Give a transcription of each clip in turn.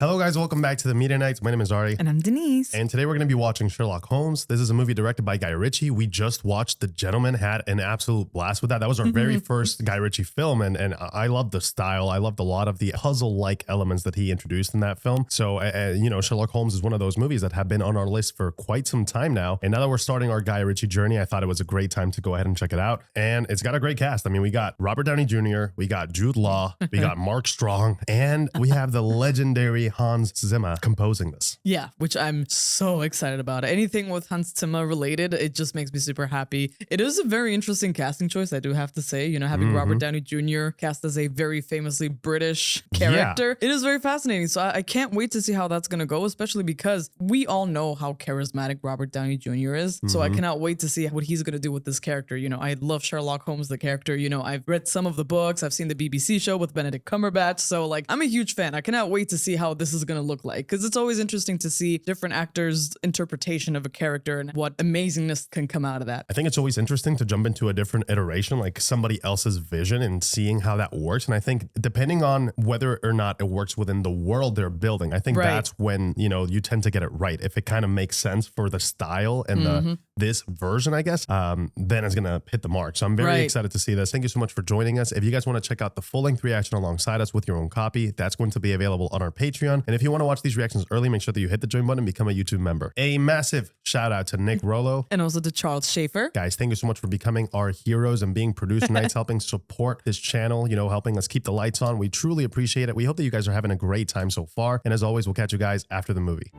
Hello guys, welcome back to the Media Nights. My name is Ari. And I'm Denise. And today we're going to be watching Sherlock Holmes. This is a movie directed by Guy Ritchie. We just watched The Gentleman, had an absolute blast with that. That was our very first Guy Ritchie film, and I loved the style. I loved a lot of the puzzle-like elements that he introduced in that film. So, you know, Sherlock Holmes is one of those movies that have been on our list for quite some time now. And now that we're starting our Guy Ritchie journey, I thought it was a great time to go ahead and check it out. And it's got a great cast. I mean, we got Robert Downey Jr., we got Jude Law, we got Mark Strong, and we have the legendary Hans Zimmer composing this. Yeah, which I'm so excited about. Anything with Hans Zimmer related, it just makes me super happy. It is a very interesting casting choice, I do have to say. You know, having Robert Downey Jr. cast as a very famously British character, it is very fascinating. So I can't wait to see how that's going to go, especially because we all know how charismatic Robert Downey Jr. is. So I cannot wait to see what he's going to do with this character. You know, I love Sherlock Holmes, the character. You know, I've read some of the books. I've seen the BBC show with Benedict Cumberbatch. So like, I'm a huge fan. I cannot wait to see how this is going to look like, because it's always interesting to see different actors' interpretation of a character and what amazingness can come out of that. I think it's always interesting to jump into a different iteration, like somebody else's vision, and seeing how that works. And I think depending on whether or not it works within the world they're building, I think that's when, you know, you tend to get it right. If it kind of makes sense for the style and this version, I guess, then it's going to hit the mark. So I'm very excited to see this. Thank you so much for joining us. If you guys want to check out the full-length reaction alongside us with your own copy, that's going to be available on our Patreon. And if you want to watch these reactions early, make sure that you hit the join button and become a YouTube member. A massive shout out to Nick Rollo. And also to Charles Schaefer. Guys, thank you so much for becoming our heroes and being producer nights, helping support this channel, you know, helping us keep the lights on. We truly appreciate it. We hope that you guys are having a great time so far. And as always, we'll catch you guys after the movie.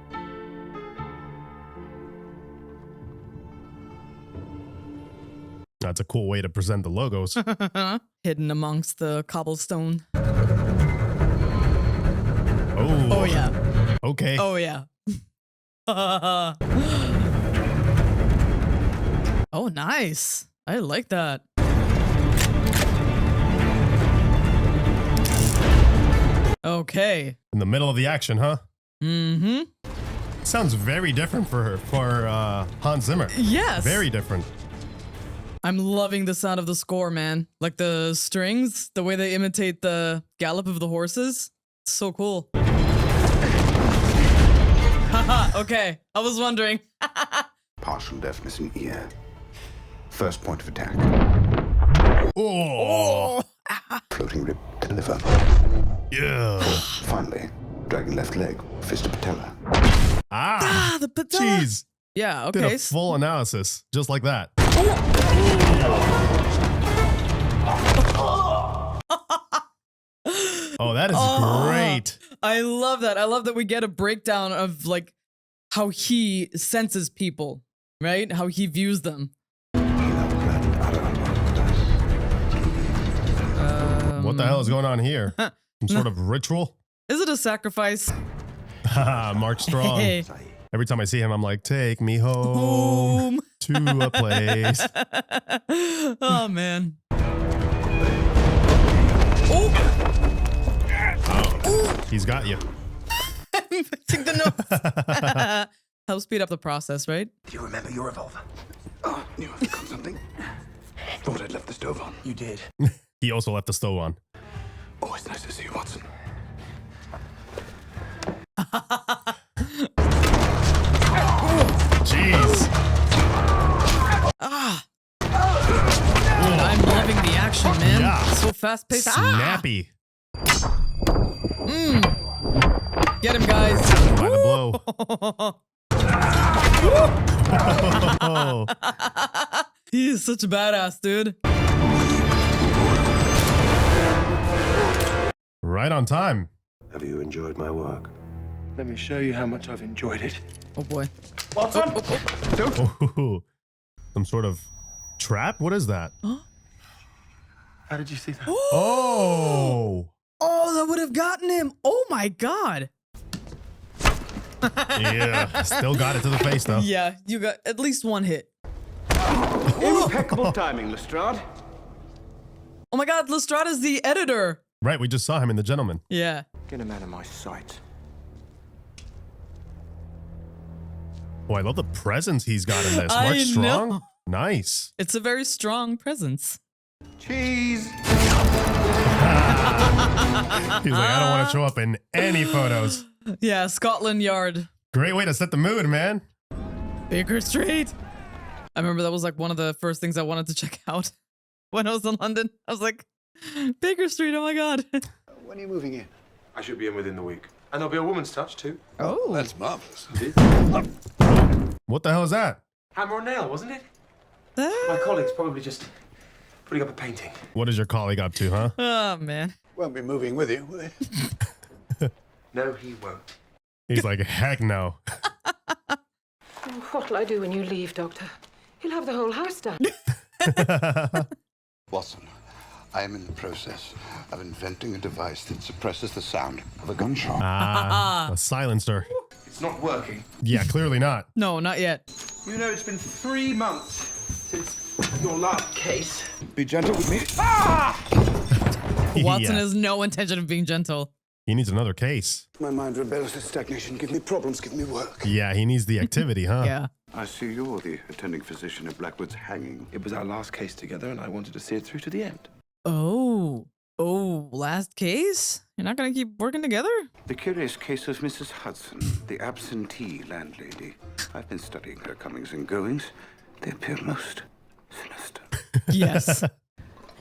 That's a cool way to present the logos. Hidden amongst the cobblestone. Oh yeah. Okay. Oh yeah. Oh, nice. I like that. Okay. In the middle of the action, huh? Sounds very different for Hans Zimmer. Yes. Very different. I'm loving the sound of the score, man. Like the strings, the way they imitate the gallop of the horses. It's so cool. Haha, okay. I was wondering. Partial deafness in ear. First point of attack. Oh. Floating rib to liver. Yeah. Finally, dragging left leg, fist to patella. The patella. Jeez. Yeah, okay. Did a full analysis, just like that. Oh, that is great. I love that. I love that we get a breakdown of like how he senses people, right? How he views them. What the hell is going on here? Some sort of ritual? Is it a sacrifice? Mark Strong. Hey. Every time I see him, I'm like, take me home to a place. Oh, man. Oh, he's got you. I'm fixing the notes. Help speed up the process, right? Do you remember your revolver? Oh, knew I forgot something. Thought I'd left the stove on. You did. He also left the stove on. Always nice to see you, Watson. Jeez. I'm loving the action, man. Yeah. So fast paced. Snappy. Get him, guys. By the blow. He is such a badass, dude. Right on time. Have you enjoyed my work? Let me show you how much I've enjoyed it. Oh boy. Watson! Oh, some sort of trap? What is that? How did you see that? Oh. Oh, that would have gotten him. Oh my god. Yeah, still got it to the face though. Yeah, you got at least one hit. Impeccable timing, Lestrade. Oh my god, Lestrade is the editor. Right, we just saw him in The Gentleman. Yeah. Get him out of my sight. Oh, I love the presence he's got in this. I Mark Strong. know. Nice. It's a very strong presence. Cheese. He's like, I don't want to show up in any photos. Yeah, Scotland Yard. Great way to set the mood, man. Baker Street. I remember that was like one of the first things I wanted to check out when I was in London. I was like, Baker Street, oh my God. When are you moving in? I should be in within the week. And there'll be a woman's touch, too. Oh. That's marvelous. What the hell is that? Hammer and nail, wasn't it? My colleague's probably just putting up a painting. What is your colleague up to, huh? Oh, man. Won't be moving with you, will they? No, he won't. He's like, heck no. What'll I do when you leave, Doctor? He'll have the whole house done. Watson, I am in the process of inventing a device that suppresses the sound of a gunshot. A silencer. It's not working. Yeah, clearly not. No, not yet. You know, it's been 3 months since your last case. Be gentle with me. Watson Yeah. has no intention of being gentle. He needs another case. My mind rebels at stagnation. Give me problems, give me work. Yeah, he needs the activity, huh? Yeah. I see you're the attending physician at Blackwood's hanging. It was our last case together, and I wanted to see it through to the end. Oh. Oh, last case? You're not going to keep working together? The curious case of Mrs. Hudson, the absentee landlady. I've been studying her comings and goings. They appear most sinister. Yes.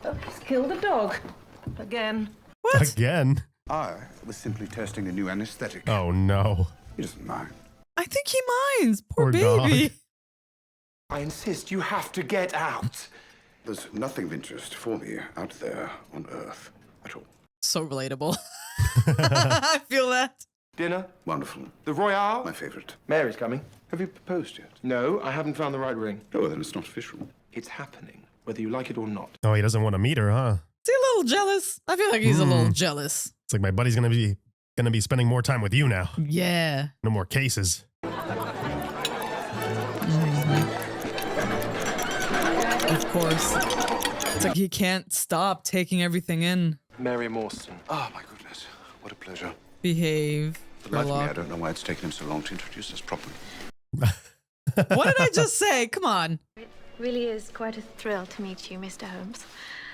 Oh, he's killed a dog. Again. Again? I was simply testing a new anesthetic. Oh, no. He doesn't mind. I think he minds. Poor Poor baby. dog. I insist you have to get out. There's nothing of interest for me out there on Earth at all. So relatable. I feel that. Dinner? Wonderful. The Royale? My favorite. Mary's coming. Have you proposed yet? No, I haven't found the right ring. Oh, then it's not official. It's happening, whether you like it or not. Oh, he doesn't want to meet her, huh? Is he a little jealous? I feel like he's a little jealous. It's like my buddy's gonna be spending more time with you now. Yeah. No more cases. Of course. It's like he can't stop taking everything in. Mary Morstan. Oh, my goodness. What a pleasure. Behave. Like me, I Sherlock. don't know why it's taken him so long to introduce us properly. What did I just say? Come on. It really is quite a thrill to meet you, Mr. Holmes.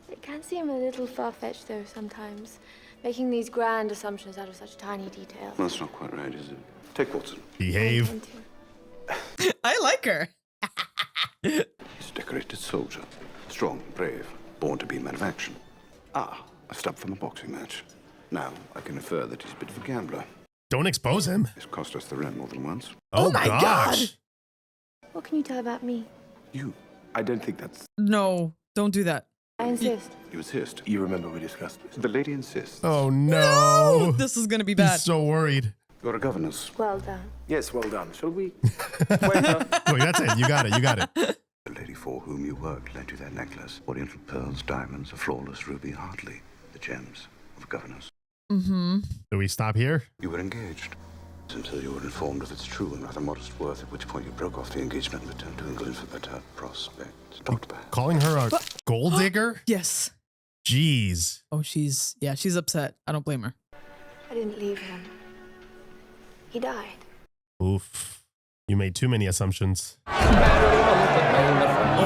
It can seem a little far-fetched, though, sometimes, making these grand assumptions out of such tiny details. Well, that's not quite right, is it? Take Watson. Behave. Tend to. I like her. He's a decorated soldier. Strong, brave, born to be a man of action. Ah, a stub from a boxing match. Now, I can infer that he's a bit of a gambler. Don't expose him. He's cost us the rent more than once. Oh, my gosh. God. What can you tell about me? You. I don't think that's... No, don't do that. I insist. You insist. You remember we discussed this. The lady insists. Oh, no. This is going to be bad. He's so worried. You're a governess. Well done. Yes, well done. Shall we? Waiter. Wait, that's it. You got it. You got it. The lady for whom you worked lent you that necklace. Oriental pearls, diamonds, a flawless ruby, hardly the gems of a governess. Mm-hmm. Do we stop here? You were engaged until you were informed of its true and rather modest worth, at which point you broke off the engagement and returned to England for better prospects. Dr. Bath. Calling her a gold digger? Yes. Jeez. Oh, she's upset. I don't blame her. I didn't leave him. He died. Oof. You made too many assumptions. Oh,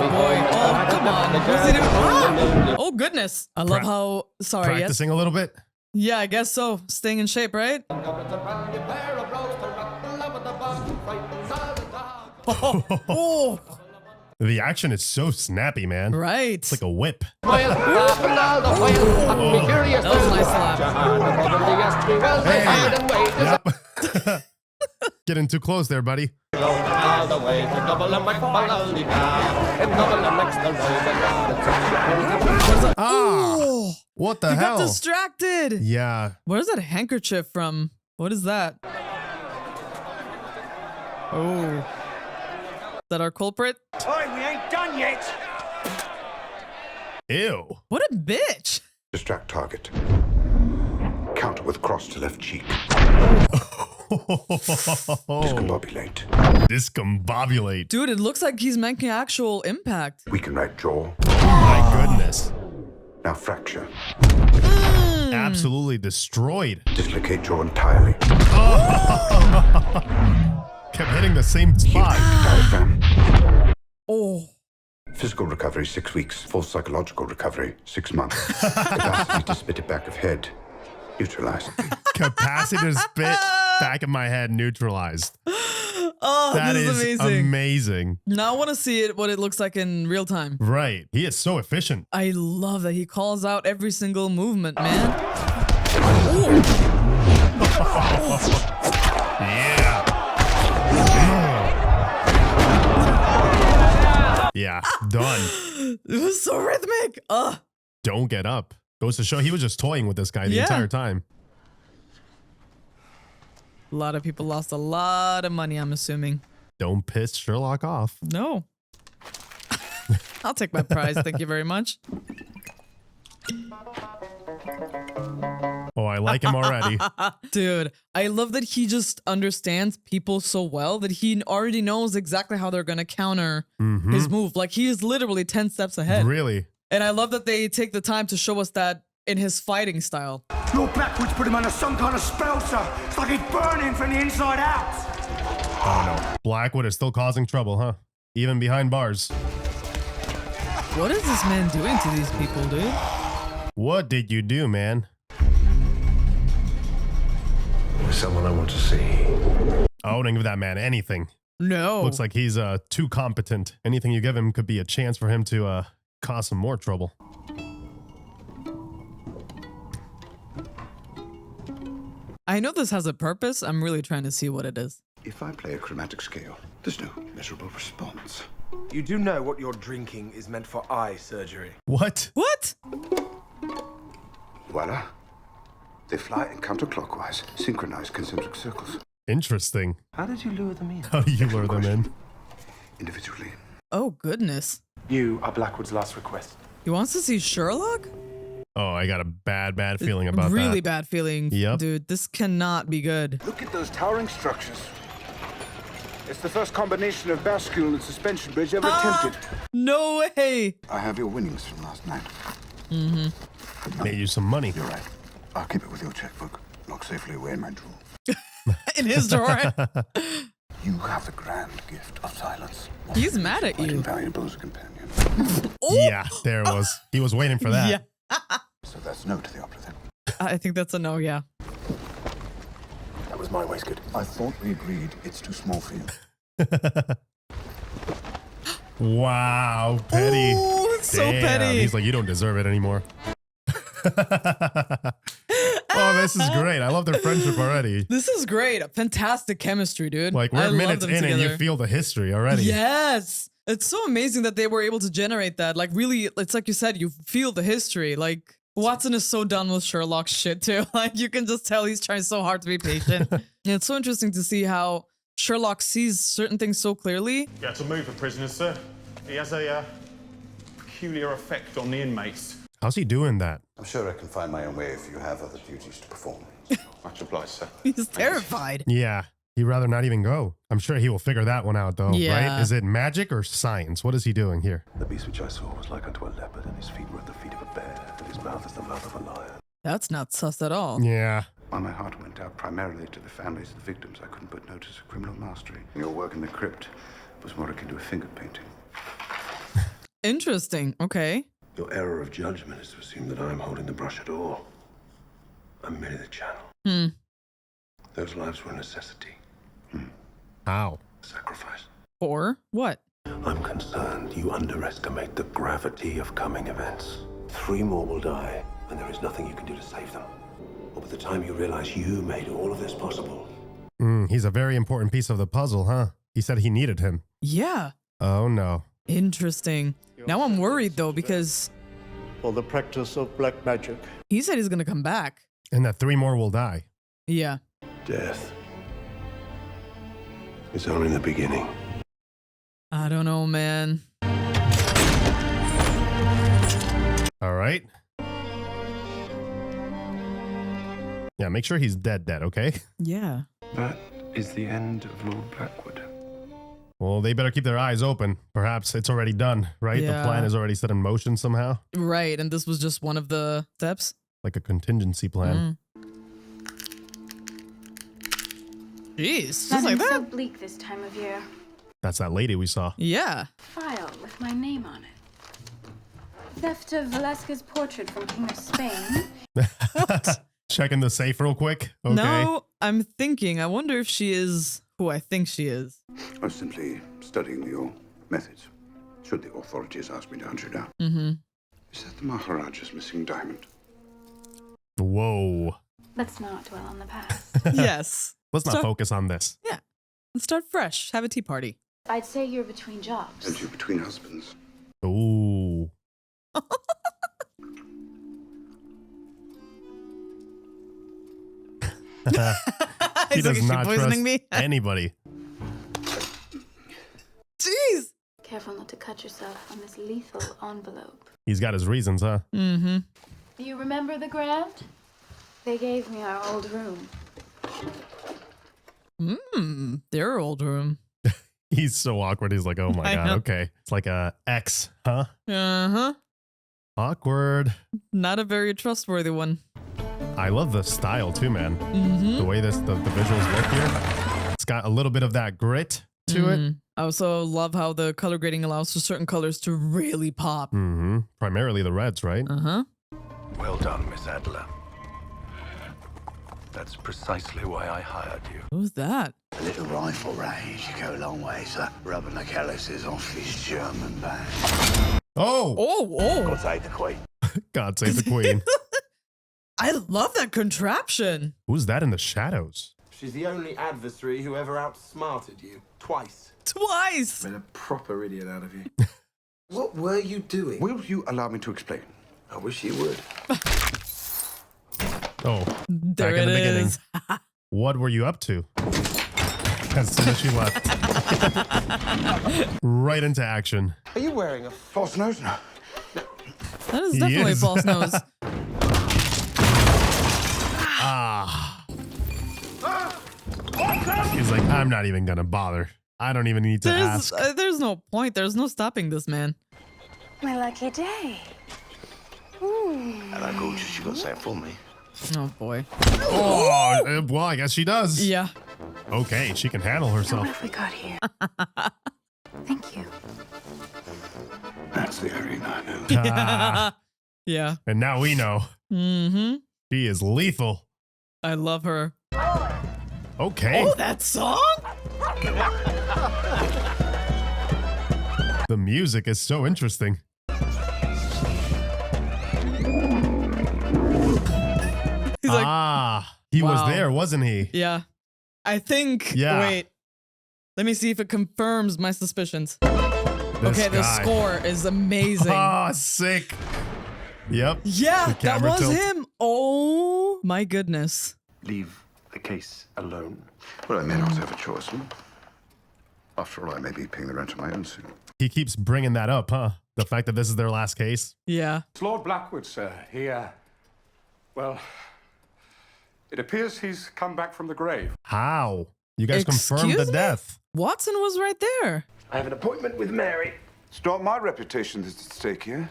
boy. Oh, come on. What's he doing? Ah! Oh, goodness. I love how... Sorry, yes? Practicing a little bit? Yeah, I guess so. Staying in shape, right? Oh, The action is so snappy, man. right. It's like a whip. That was a nice laugh. Yep. Getting too close there, buddy. Ah! What the He hell? got distracted. Yeah. Where's that handkerchief from? What is that? Oh. Is that our culprit? Oi, we ain't done yet! Ew. What a bitch. Distract target. Counter with cross to left cheek. Discombobulate. Discombobulate. Dude, it looks like he's making actual impact. Weaken right jaw. My goodness. Now fracture. Absolutely destroyed. Dislocate jaw entirely. Kept hitting the same spot. Diaphragm. Oh. Physical recovery, 6 weeks. Full psychological recovery, 6 months. Capacity to spit it back of head. Neutralized. Capacitor spit, back of my head neutralized. Oh, That this is is amazing. amazing. Now I want to see it, what it looks like in real time. Right. He is so efficient. I love that he calls out every single movement, man. Yeah. Yeah, done. It was so rhythmic. Don't get up. Goes to show he was just toying with this guy the entire time. A lot of people lost a lot of money, I'm assuming. Don't piss Sherlock off. No. I'll take my prize. Thank you very much. Oh, I like him already. Dude, I love that he just understands people so well that he already knows exactly how they're going to counter his move. Like, he is literally 10 steps ahead. Really? And I love that they take the time to show us that in his fighting style. Lord Blackwood's put him under some kind of spell, sir. It's like he's burning from the inside out. Oh, no. Blackwood is still causing trouble, huh? Even behind bars. What is this man doing to these people, dude? What did you do, man? Someone I want to see. I wouldn't give that man anything. No. Looks like he's too competent. Anything you give him could be a chance for him to cause some more trouble. I know this has a purpose. I'm really trying to see what it is. If I play a chromatic scale, there's no measurable response. You do know what you're drinking is meant for eye surgery. What? What? Voila. They fly in counterclockwise, synchronized concentric circles. Interesting. How did you lure them in? How do you lure them in? Individually. Oh, goodness. You are Blackwood's last request. He wants to see Sherlock? Oh, I got a bad feeling about that. Really bad feeling. Yep. Dude, this cannot be good. Look at those towering structures. It's the first combination of bascule and suspension bridge ever attempted. No way. I have your winnings from last night. Made you some money. You're right. I'll keep it with your checkbook, locked safely away in my drawer. In his drawer. You have the grand gift of silence. He's mad at Quite you. invaluable as a companion. Yeah, there it was. He was waiting for that. Yeah. So that's no to the opera then. I think that's a no, yeah. That was my waistcoat. I thought we agreed it's too small for you. Wow, petty. Oh, it's so Damn. petty. He's like, you don't deserve it anymore. Oh, this is great. I love their friendship already. This is great. Fantastic chemistry, dude. Like, I we're love minutes them in and you together. feel the history already. Yes. It's so amazing that they were able to generate that. Like, really, it's like you said, you feel the history. Like, Watson is so done with Sherlock's shit, too. Like, you can just tell he's trying so hard to be patient. And it's so interesting to see how Sherlock sees certain things so clearly. You have to move a prisoner, sir. He has a peculiar effect on the inmates. How's he doing that? I'm sure I can find my own way if you have other duties to perform. Much obliged, sir. He's terrified. Yeah, he'd rather not even go. I'm sure he will figure that one out, though, Yeah. right? Is it magic or science? What is he doing here? The beast which I saw was like unto a leopard, and his feet were at the feet of a bear, and his mouth is the mouth of a lion. That's not sus at all. Yeah. While my heart went out primarily to the families of the victims, I couldn't but notice a criminal mastery. Your work in the crypt was more akin to a finger painting. Interesting. Okay. Your error of judgment is to assume that I'm holding the brush at all. I'm merely the channel. Those lives were a necessity. How? Sacrifice. Or what? I'm concerned you underestimate the gravity of coming events. 3 more will die, and there is nothing you can do to save them. But by the time you realize you made all of this possible... He's a very important piece of the puzzle, huh? He said he needed him. Yeah. Oh, no. Interesting. Now I'm worried, though, because for the practice of black magic. he said he's going to come back. And that 3 more will die. Yeah. Death is only the beginning. I don't know, man. All right. Yeah, make sure he's dead, okay? Yeah. That is the end of Lord Blackwood. Well, they better keep their eyes open. Perhaps it's already done, right? Yeah. The plan is already set in motion somehow. Right. And this was just one of the steps. Like a contingency plan. Jeez. Just Nothing like so that. bleak this time of year. That's that lady we saw. Yeah. File with my name on it. Theft of Velasquez's portrait from King of Spain. Checking the safe real quick. Okay. No, I'm thinking. I wonder if she is who I think she is. I was simply studying your methods. Should the authorities ask me to hunt you down. Mm-hmm. Is that the Maharaja's missing diamond? Whoa. Let's not dwell on the past. Yes. Let's not focus on this. Yeah. Let's start fresh. Have a tea party. I'd say you're between jobs. And you between husbands. Ooh. He does not trust anybody. Jeez. Careful not to cut yourself on this lethal envelope. He's got his reasons, huh? Mm-hmm. You remember the grant? They gave me our old room. Their old room. He's so awkward. He's like, oh my God, okay. It's like a X, huh? Uh-huh. Awkward. Not a very trustworthy one. I love the style too, man. Mm-hmm. The way the visuals look here. It's got a little bit of that grit to it. I also love how the color grading allows for certain colors to really pop. Mm-hmm. Primarily the reds, right? Uh-huh. Well done, Miss Adler. That's precisely why I hired you. Who's that? A little rifle range, you go a long way, sir. Rubbing the calluses off his German band. Oh! God save the Queen. God save the Queen. I love that contraption. Who's that in the shadows? She's the only adversary who ever outsmarted you. Twice. Made a proper idiot out of you. What were you doing? Will you allow me to explain? I wish you would. Oh, there back in the beginning. is. What were you up to? As soon as she left. Right into action. Are you wearing a false nose? No. That is definitely a false nose. He's like, I'm not even gonna bother. I don't even need to ask. There's no point. There's no stopping this man. My lucky day. Hello, gorgeous. You got something for me? Oh boy. Oh, well, I guess she does. Yeah. Okay, she can handle herself. What have we got here? Thank you. That's the Irene I know. Yeah. And now we know. Mm-hmm. She is lethal. I love her. Okay. Oh, that song? The music is so interesting. He's like, he wow. was there, wasn't he? Yeah. I think. Yeah. Wait. Let me see if it confirms my suspicions. This okay, the guy. score is amazing. Oh, sick. Yep. Yeah, The that camera was tilt. him. Oh my goodness. Leave the case alone. Well, I may not have a choice. After all, I may be paying the rent on my own soon. He keeps bringing that up, huh? The fact that this is their last case. Yeah. It's Lord Blackwood, sir. Well, it appears he's come back from the grave. How? You guys confirmed the Excuse me? death. Watson was right there. I have an appointment with Mary. It's not my reputation that's at stake here.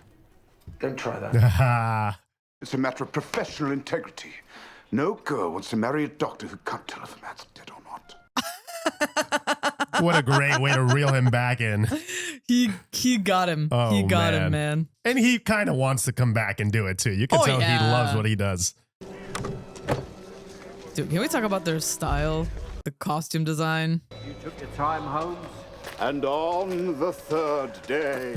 Don't try that. It's a matter of professional integrity. No girl wants to marry a doctor who can't tell if a man's dead or not. What a great way to reel him back in. He got him. Oh, He got him, man. And he kind of wants to come back and do it too. You can Oh, tell he yeah. loves what he does. Dude, can we talk about their style? The costume design? You took your time, Holmes. And on the third day.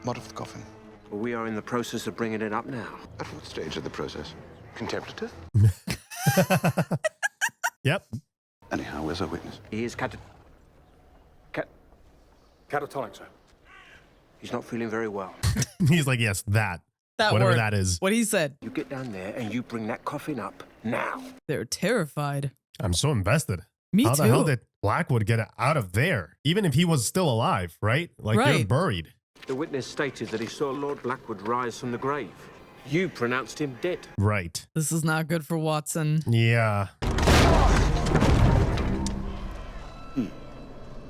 What of the coffin? Well, we are in the process of bringing it up now. At what stage of the process? Contemplative? Yep. Anyhow, where's our witness? He is Catatonic, sir. He's not feeling very well. He's like, yes, that. That Whatever word. that is. What he said. You get down there and you bring that coffin up now. They're terrified. I'm so invested. Me How too. the hell did Blackwood get out of there? Even if he was still alive, right? Like they're Right. buried. The witness stated that he saw Lord Blackwood rise from the grave. You pronounced him dead. Right. This is not good for Watson. Yeah.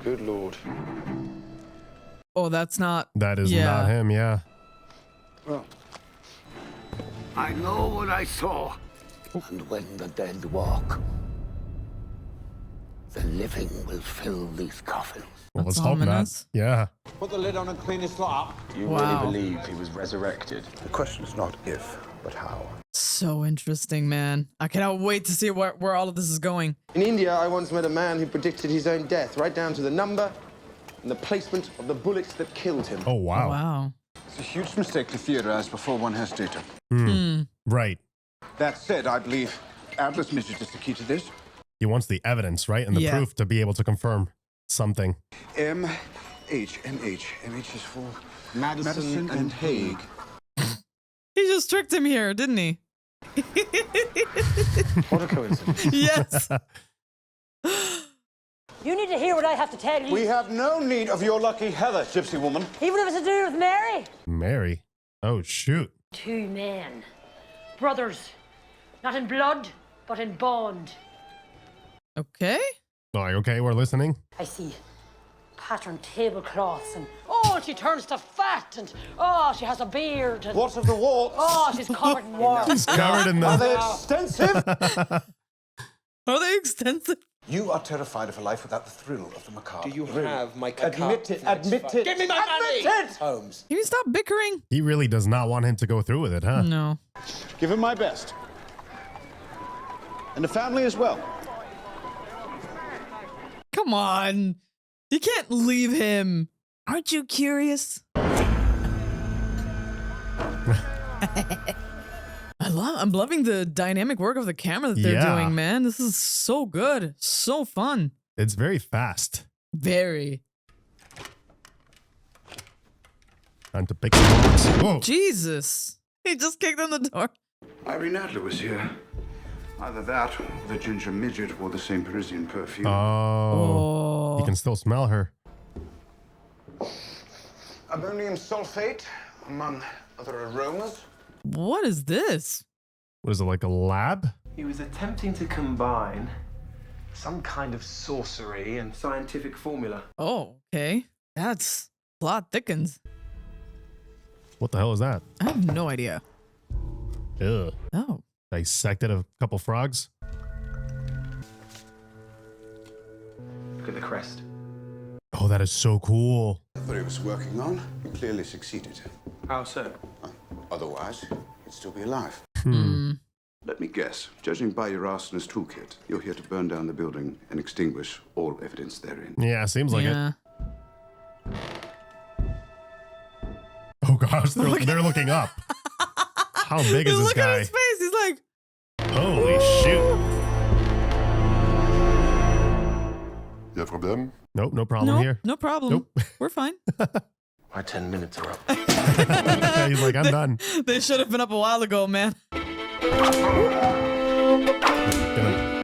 Good Lord. Oh, that's not. That is Yeah. not him, yeah. Well, I know what I saw. And when the dead walk, the living will fill these coffins. Well, That's let's hope not. ominous. Yeah. Put the lid on and clean this lot up. You Wow. really believe he was resurrected? The question is not if, But how? So interesting, man. I cannot wait to see where all of this is going. In India, I once met a man who predicted his own death, right down to the number and the placement of the bullets that killed him. Oh, wow. Wow. It's a huge mistake to theorize before one has data. Right. That said, I believe Adler's message is the key to this. He wants the evidence, right? And the proof to be able to confirm something. MH. MH is for Madison and Haig. He just tricked him here, didn't he? What a coincidence. Yes. You need to hear what I have to tell you. We have no need of your lucky Heather, gypsy woman. Even if it's to do with Mary. Mary? Oh, shoot. 2 men. Brothers. Not in blood, but in bond. Okay. All right, okay, we're listening. I see patterned tablecloths and she turns to fat and she has a beard and What of the walls? she's covered in warmth. He's covered in Are the... they extensive? Are they extensive? You are terrified of a life without the thrill of the macabre. Do you Really? have my Admit it, admit it. Give me my money! Admit it! Holmes. Can you stop bickering? He really does not want him to go through with it, huh? No. Give him my best. And the family as well. Come on. You can't leave him. Aren't you curious? I'm loving the dynamic work of the camera that they're doing, man. This is so good. So fun. It's very fast. Very. Time to pick the box. Whoa. Jesus. He just kicked in the door. Irene Adler was here. Either that or the ginger midget wore the same Parisian perfume. Oh. You can still smell her. Ammonium sulfate, among other aromas. What is this? What is it, like a lab? He was attempting to combine some kind of sorcery and scientific formula. Oh, okay. That's plot thickens. What the hell is that? I have no idea. Ugh. Oh. Dissected a couple frogs. Look at the crest. Oh, that is so cool. What he was working on, he clearly succeeded. How so? Otherwise, he'd still be alive. Let me guess, judging by your arsonist toolkit, you're here to burn down the building and extinguish all evidence therein. Yeah, seems like it. Oh gosh, they're looking up. How big is this Look guy? at his face. He's like, holy shoot. Y'a problème? Nope, no problem here. No problem. Nope. We're fine. My 10 minutes are up. He's like, I'm done. They should have been up a while ago, man.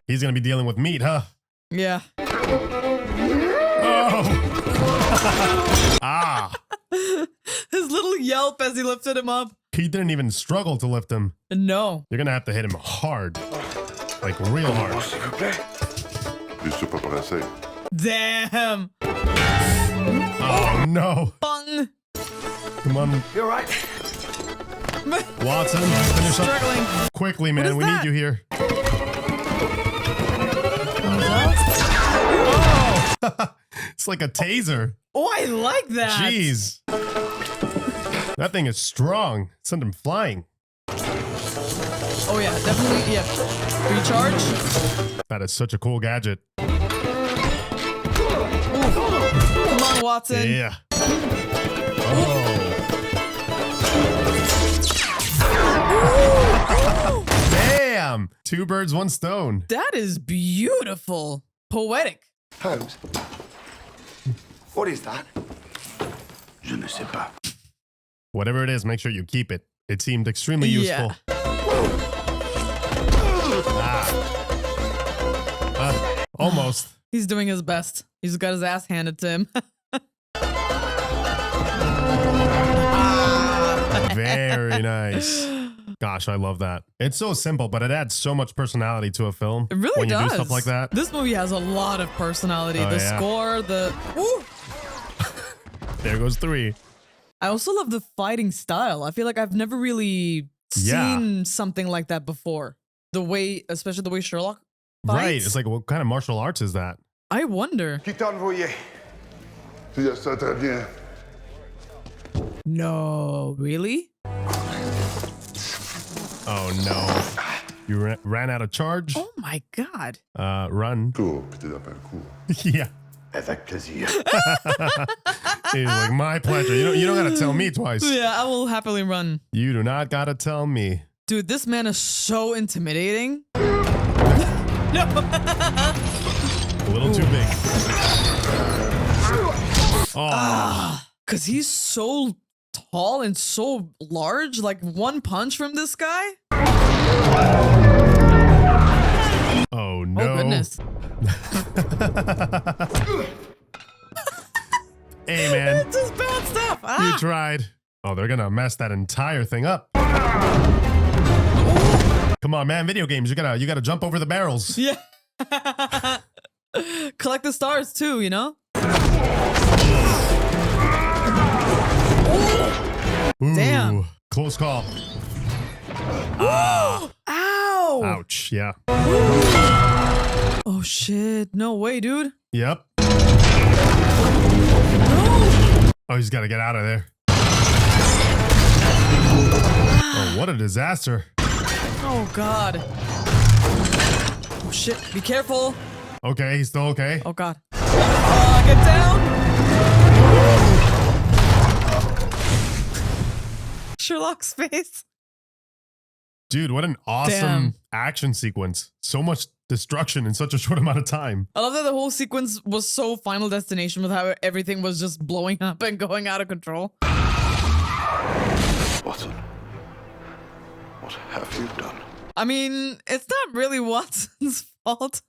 He's gonna be dealing with meat, huh? Yeah. Oh. Ah. His little yelp as he lifted him up. He didn't even struggle to lift him. No. You're gonna have to hit him hard. Like real hard. Damn. Oh no. Bung. Come on. You're right. Watson, finish up Struggling. quickly, man. We need you here. Oh. It's like a taser. Oh, I like that. Jeez. That thing is strong. Send him flying. Oh yeah, definitely. Yeah. Recharge. That is such a cool gadget. Come on, Watson. Yeah. Oh. Damn. 2 birds, 1 stone. That is beautiful. Poetic. Holmes. What is that? Je ne sais pas. Whatever it is, make sure you keep it. It seemed extremely useful. Almost. He's doing his best. He's got his ass handed to him. Very nice. Gosh, I love that. It's so simple, but it adds so much personality to a film. It really when does. you do stuff like that. This movie has a lot of personality. Oh, The yeah. score, the... Ooh. There goes 3. I also love the fighting style. I feel like I've never really seen something like that before. The way, especially the way Sherlock fights. Right. It's like, what kind of martial arts is that? I wonder. Qui t'a envoyé? Tu dis ça très bien. No, really? Oh no. You ran out of charge? Oh my god. Run. Cool. Petit appel, cool. Yeah. Avec plaisir. He's like, my pleasure. You don't gotta tell me twice. Yeah, I will happily run. You do not gotta tell me. Dude, this man is so intimidating. A little too big. Oh. Cause he's so tall and so large. Like one punch from this guy. Oh no. Oh goodness. Hey man. It's just bad stuff. You tried. Oh, they're gonna mess that entire thing up. Come on, man. Video games. You gotta jump over the barrels. Yeah. Collect the stars too, you know? Ooh, damn. Close call. Ow. Ouch. Yeah. Oh shit. No way, dude. Yep. Oh, he's got to get out of there. Oh, what a disaster. Oh god. Oh shit. Be careful. Okay, he's still okay. Oh god. Oh, get down. Sherlock's face. Dude, what an awesome action sequence. So much destruction in such a short amount of time. I love that the whole sequence was so Final Destination with how everything was just blowing up and going out of control. Watson, what have you done? I mean, it's not really Watson's fault.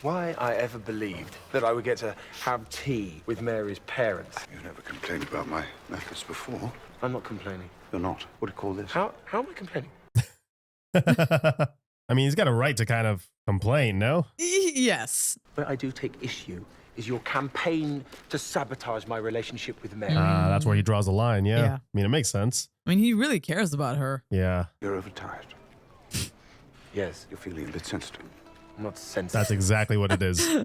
Why I ever believed that I would get to have tea with Mary's parents. You never complained about my methods before. I'm not complaining. You're not. What do you call this? How am I complaining? I mean, he's got a right to kind of complain, no? Yes. Where I do take issue is your campaign to sabotage my relationship with Mary. That's where he draws the line, yeah. Yeah. I mean, it makes sense. I mean, he really cares about her. Yeah. You're overtired. Yes. You're feeling a bit sensitive. I'm not sensitive. That's exactly what it is.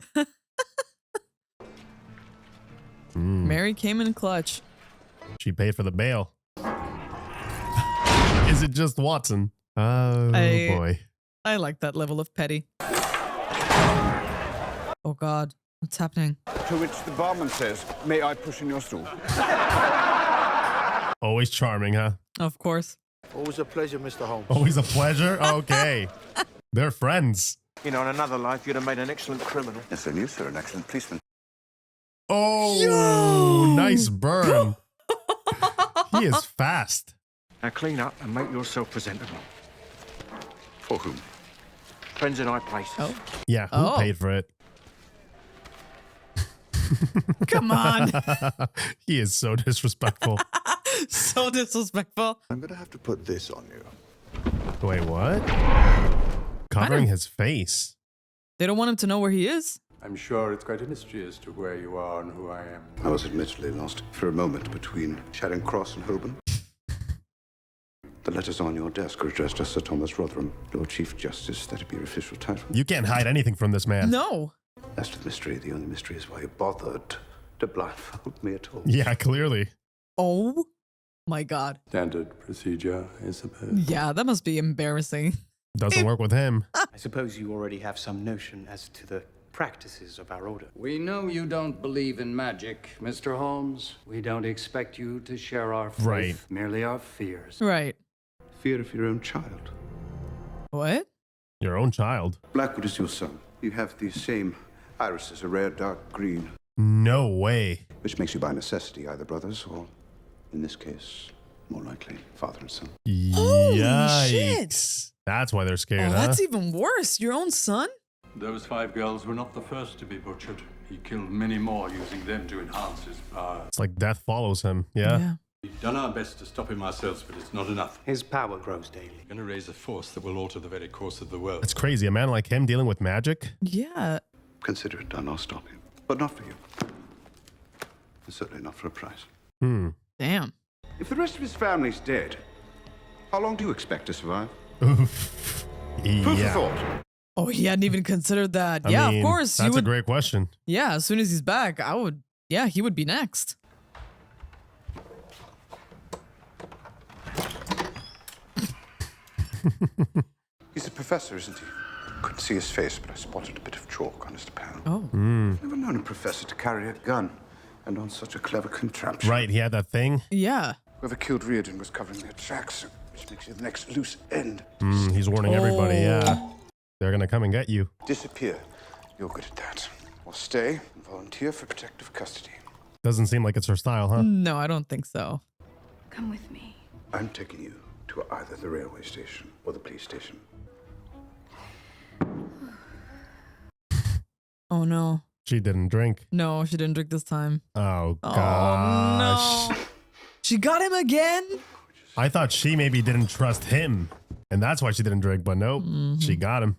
Mary came in clutch. She paid for the bail. Is it just Watson? Oh, boy. I like that level of petty. Oh god, what's happening? To which the barman says, "May I push in your stool?" Always charming, huh? Of course. Always a pleasure, Mr. Holmes. Always a pleasure? Okay. They're friends. You know, in another life, you'd have made an excellent criminal. Yes, and you, sir, an excellent policeman. Oh, nice burn. He is fast. Now clean up and make yourself presentable. For whom? Friends in high places. Oh. Yeah, who paid for it? Come on. He is so disrespectful. So disrespectful. I'm going to have to put this on you. Wait, what? Covering his face. They don't want him to know where he is. I'm sure it's quite a mystery as to where you are and who I am. I was admittedly lost for a moment between Charing Cross and Holborn. The letters on your desk are addressed as Sir Thomas Rotherham, Lord Chief Justice. That'd be your official title. You can't hide anything from this man. No. As to the mystery, the only mystery is why you bothered to blindfold me at all. Yeah, clearly. Oh my god. Standard procedure, I suppose. Yeah, that must be embarrassing. Doesn't work with him. I suppose you already have some notion as to the practices of our order. We know you don't believe in magic, Mr. Holmes. We don't expect you to share our faith, Right. merely our fears. Right. Fear of your own child. What? Your own child. Blackwood is your son. You have the same irises, a rare dark green. No way. Which makes you by necessity either brothers or, in this case, more likely, father and son. Yikes. That's why they're scared, Oh, huh? that's even worse. Your own son? Those 5 girls were not the first to be butchered. He killed many more, using them to enhance his power. It's like death follows him. Yeah. We've done our best to stop him ourselves, but it's not enough. His power grows daily. We're going to raise a force that will alter the very course of the world. It's crazy. A man like him dealing with magic? Yeah. Consider it done, I'll stop him. But not for you. And certainly not for a price. Damn. If the rest of his family's dead, how long do you expect to survive? Oof. Food for Yeah. thought. Oh, he hadn't even considered that. I Yeah, mean, of course. That's a great question. Yeah, as soon as he's back, he would be next. He's a professor, isn't he? Couldn't see his face, but I spotted a bit of chalk on his lapel. Oh. Never known a professor to carry a gun, and on such a clever contraption. Right, he had that thing. Yeah. Whoever killed Reardon was covering their tracks, which makes you the next loose end. He's warning everybody, yeah. They're gonna come and get you. Disappear. You're good at that. Or stay and volunteer for protective custody. Doesn't seem like it's her style, huh? No, I don't think so. Come with me. I'm taking you to either the railway station or the police station. Oh no. She didn't drink. No, she didn't drink this time. Oh gosh. No. She got him again? I thought she maybe didn't trust him, and that's why she didn't drink, but nope, she got him.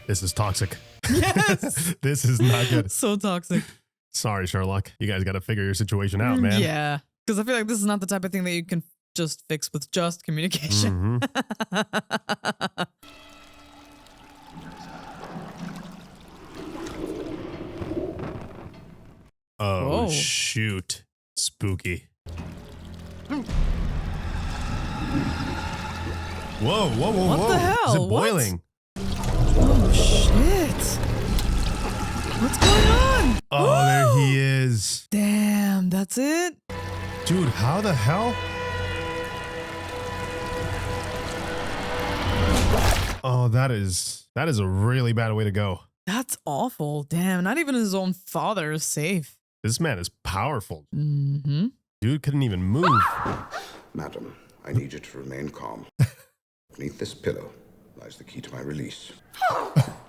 This is toxic. Yes. This is not good. So toxic. Sorry, Sherlock. You guys got to figure your situation out, man. Yeah. Because I feel like this is not the type of thing that you can just fix with just communication. Oh, Whoa. shoot. Spooky. Whoa, whoa, whoa, whoa. What the hell? Is it What? boiling? Oh, shit. What's going on? Oh, there he is. Damn, that's it? Dude, how the hell? Oh, that is a really bad way to go. That's awful. Damn, not even his own father is safe. This man is powerful. Mm-hmm. Dude couldn't even move. Madam, I need you to remain calm. Beneath this pillow lies the key to my release.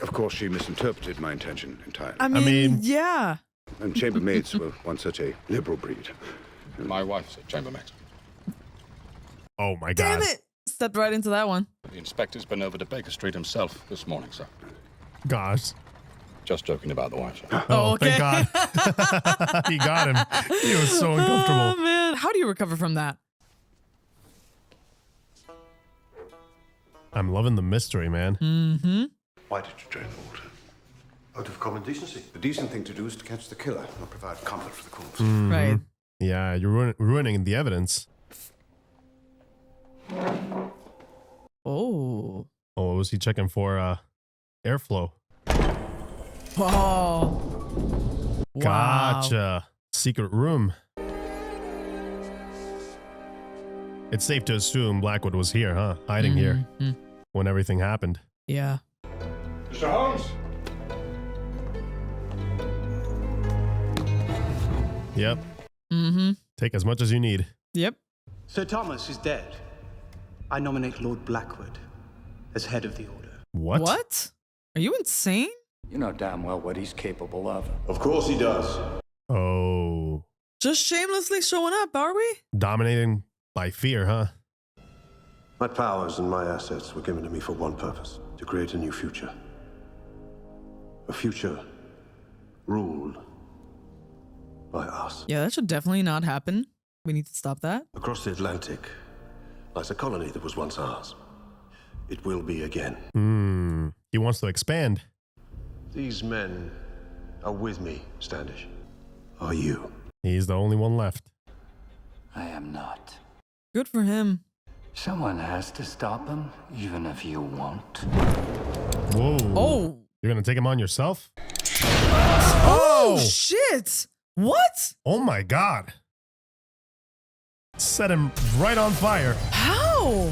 Of course, she misinterpreted my intention entirely. I mean, yeah. And chambermaids were once such a liberal breed. My wife's a chambermaid. Oh my God. Damn it. Stepped right into that one. The inspector's been over to Baker Street himself this morning, sir. Gosh. Just joking about the wife, sir. Oh, okay. Thank God. He got him. He was so uncomfortable. Oh, man. How do you recover from that? I'm loving the mystery, man. Mm-hmm. Why did you drain the water? Out of common decency. The decent thing to do is to catch the killer, not provide comfort for the corpse. Right. Yeah, you're ruining the evidence. Oh. Oh, what was he checking for? Airflow. Oh. Wow. Gotcha. Secret room. It's safe to assume Blackwood was here, huh? Hiding here when everything happened. Yeah. Mr. Holmes? Yep. Mm-hmm. Take as much as you need. Yep. Sir Thomas is dead. I nominate Lord Blackwood as head of the order. What? What? Are you insane? You know damn well what he's capable of. Of course he does. Oh. Just shamelessly showing up, are we? Dominating by fear, huh? My powers and my assets were given to me for one purpose: to create a new future. A future ruled by us. Yeah, that should definitely not happen. We need to stop that. Across the Atlantic lies a colony that was once ours. It will be again. He wants to expand. These men are with me, Standish. Are you? He's the only one left. I am not. Good for him. Someone has to stop him, even if you won't. Whoa. Oh. You're going to take him on yourself? Oh, shit. What? Oh my God. Set him right on fire. How?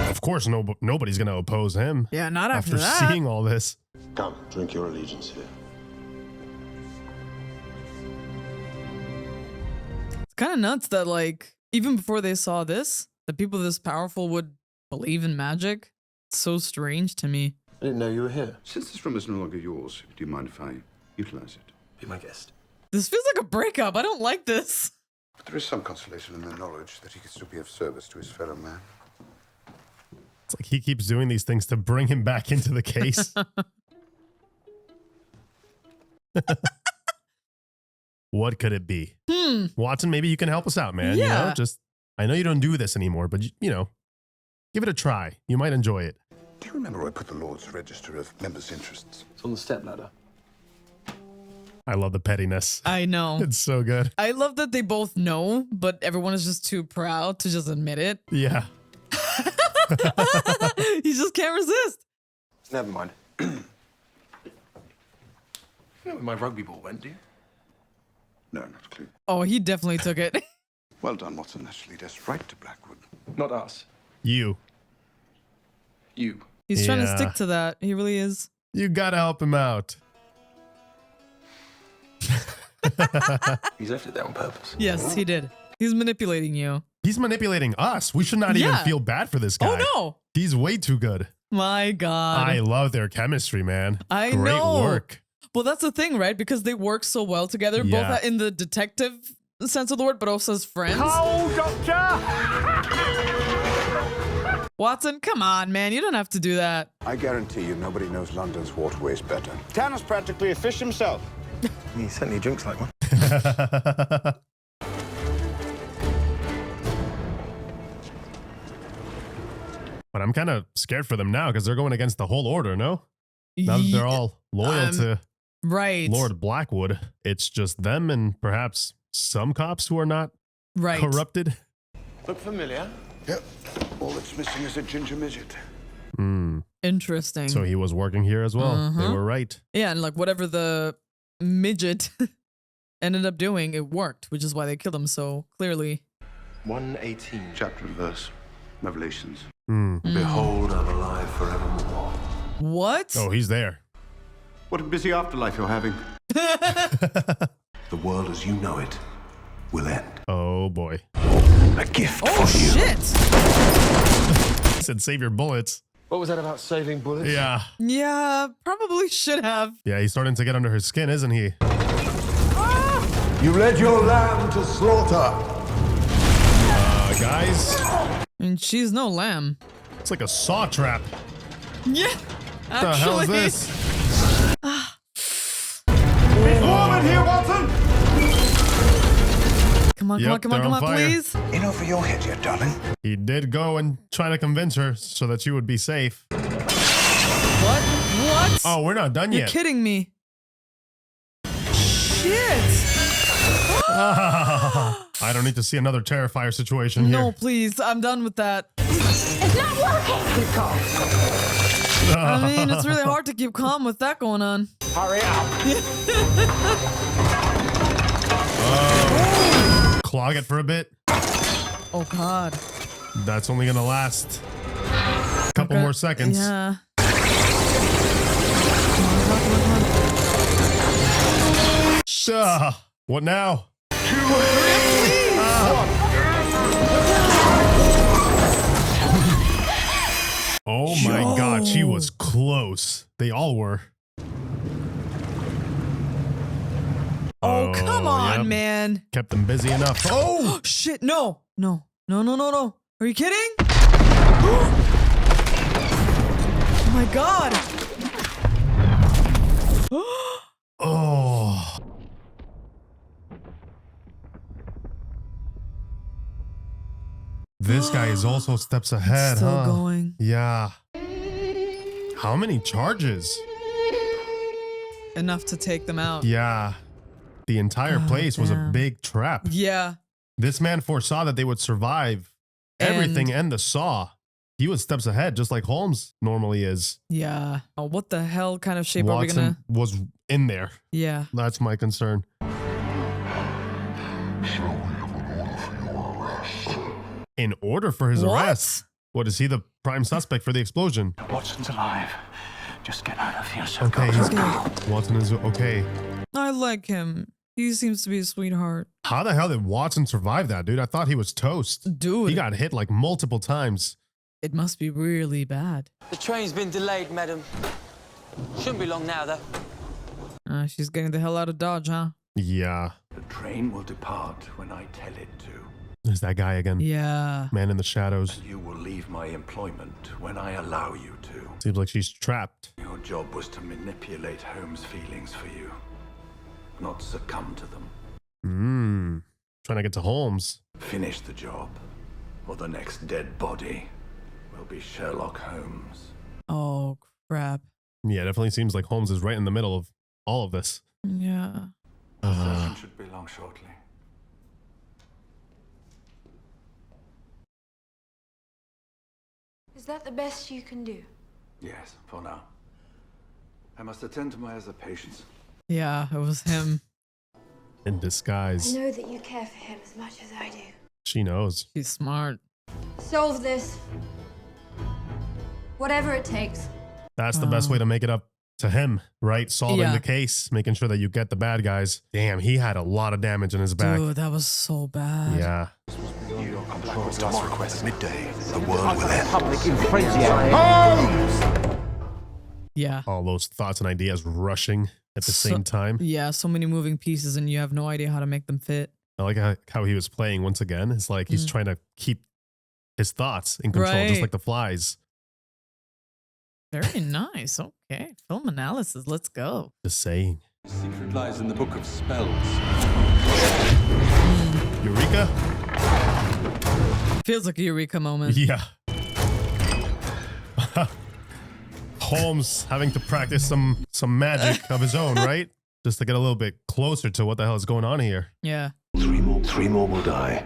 Of course, nobody's going to oppose him. Yeah, not after that. After seeing all this. Come, drink your allegiance here. It's kind of nuts that, like, even before they saw this, the people this powerful would believe in magic. It's so strange to me. I didn't know you were here. Since this room is no longer yours, do you mind if I utilize it? Be my guest. This feels like a breakup. I don't like this. But there is some consolation in the knowledge that he can still be of service to his fellow man. It's like he keeps doing these things to bring him back into the case. What could it be? Watson, maybe you can help us out, man. Yeah. You know, I know you don't do this anymore, but you know, give it a try. You might enjoy it. Do you remember where I put the Lord's Register of Members' Interests? It's on the stepladder. I love the pettiness. I know. It's so good. I love that they both know, but everyone is just too proud to just admit it. Yeah. He just can't resist. Never mind. You know where my rugby ball went, do you? No, not a clue. Oh, he definitely took it. Well done, Watson. Let's lead us right to Blackwood. Not us. You. You. He's trying to stick to that. He really is. You gotta help him out. He's left it there on purpose. Yes, he did. He's manipulating you. He's manipulating us. We should not even feel bad for this guy. Oh, no. He's way too good. My God. I love their chemistry, man. I Great know. work. Well, that's the thing, right? Because they work so well together, Yeah. both in the detective sense of the word, but also as friends. Cold, Doctor! Watson, come on, man. You don't have to do that. I guarantee you nobody knows London's waterways better. Tanner's practically a fish himself. He certainly drinks like one. But I'm kind of scared for them now because they're going against the whole order, no? Now that they're all loyal to Lord Blackwood. It's just them and perhaps some cops who are not corrupted. Look familiar? Yep. All that's missing is a ginger midget. Interesting. So he was working here as well. They were right. Yeah, and like whatever the midget ended up doing, it worked, which is why they killed him so clearly. 118. Chapter and verse. Revelations. Behold, I'm alive forevermore. What? Oh, he's there. What a busy afterlife you're having. The world as you know it will end. Oh, boy. A gift Oh, for you. shit. He said save your bullets. What was that about saving bullets? Yeah. Yeah, probably should have. Yeah, he's starting to get under his skin, isn't he? You led your lamb to slaughter. Guys. And she's no lamb. It's like a saw trap. Yeah, What the hell is this? It's warm in here, Watson! Come on, Yep, come on, they're on fire. please. In over your head, yet, darling. He did go and try to convince her so that she would be safe. What? What? Oh, we're not done You're yet. kidding me. Shit. I don't need to see another Terrifier situation here. No, please. I'm done with that. It's not working! Keep calm. I mean, it's really hard to keep calm with that going on. Hurry up. Clog it for a bit. Oh, God. That's only gonna last a couple more seconds. Yeah. What now? Oh my God, she was close. They all were. Oh, come on, yep. man. Kept them busy enough. Oh! Shit, no. No. No, no, no, no. Are you kidding? Oh my God. Oh. This guy is also steps ahead, Still huh? going. Yeah. How many charges? Enough to take them out. Yeah. The entire place was a big trap. Yeah. This man foresaw that they would survive everything and the saw. He was steps ahead, just like Holmes normally is. Yeah. Oh, what the hell kind of shape Watson are we gonna? was in there. Yeah. That's my concern. In order for his arrest? What, is he the prime suspect for the explosion? Watson's alive. Just get out of here, sir. Okay, Watson is okay. I like him. He seems to be a sweetheart. How the hell did Watson survive that, dude? I thought he was toast. Dude. He got hit like multiple times. It must be really bad. The train's been delayed, madam. Shouldn't be long now, though. She's getting the hell out of Dodge, huh? Yeah. The train will depart when I tell it to. There's that guy again. Yeah. Man in the shadows. You will leave my employment when I allow you to. Seems like she's trapped. Your job was to manipulate Holmes' feelings for you, not succumb to them. Trying to get to Holmes. Finish the job, or the next dead body will be Sherlock Holmes. Oh, crap. Yeah, definitely seems like Holmes is right in the middle of all of this. Yeah. The session should be long shortly. Is that the best you can do? Yes, for now. I must attend to my other patients. Yeah, it was him. In I disguise. know that you care for him as much as I do. She knows. She's smart. Solve this. Whatever it takes. That's the best way to make it up to him, right? Solving Yeah. the case, making sure that you get the bad guys. Damn, he had a lot of damage in his back. Dude, that was so bad. Yeah. Blackwood's last request. Midday, the world will end. Public in frenzy. Yeah. All those thoughts and ideas rushing at the same time. Yeah, so many moving pieces and you have no idea how to make them fit. I like how he was playing once again. It's like he's trying to keep his thoughts in control, just Right. like the flies. Very nice. Okay. Film analysis. Let's go. Just saying. The secret lies in the book of spells. Eureka? Feels like a Eureka moment. Yeah. Holmes having to practice some magic of his own, right? Just to get a little bit closer to what the hell is going on here. Yeah. Three more will die.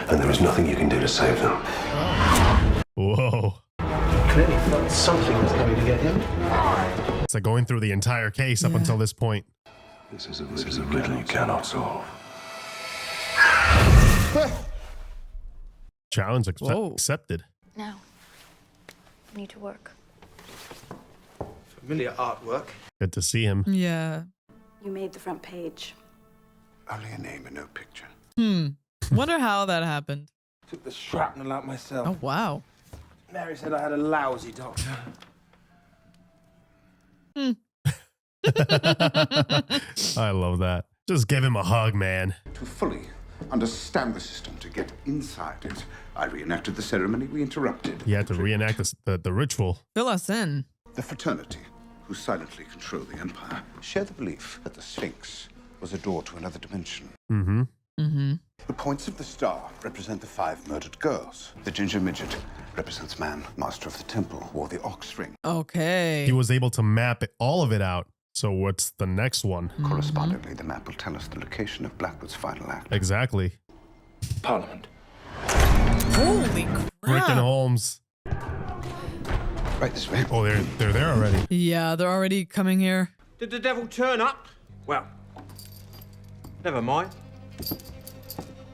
And there is nothing you can do to save them. Whoa. Clearly felt something was coming to get him. It's like going through the entire case up until this point. This is a riddle you cannot solve. Challenge accepted. Now, I need to work. Familiar artwork. Good to see him. Yeah. You made the front page. Only a name and no picture. Wonder how that happened. Took the shrapnel out myself. Oh, wow. Mary said I had a lousy doctor. I love that. Just give him a hug, man. To fully understand the system, to get inside it, I reenacted the ceremony we interrupted. He had to reenact the ritual. Fill us in. The fraternity, who silently control the empire, share the belief that the Sphinx was a door to another dimension. Mm-hmm. Mm-hmm. The points of the star represent the 5 murdered girls. The ginger midget represents man, master of the temple, wore the ox ring. Okay. He was able to map all of it out. So what's the next one? Correspondingly, the map will tell us the location of Blackwood's final act. Exactly. Parliament. Holy crap. Freaking Holmes. Right this way. Oh, they're there already. Yeah, they're already coming here. Did the devil turn up? Well, never mind.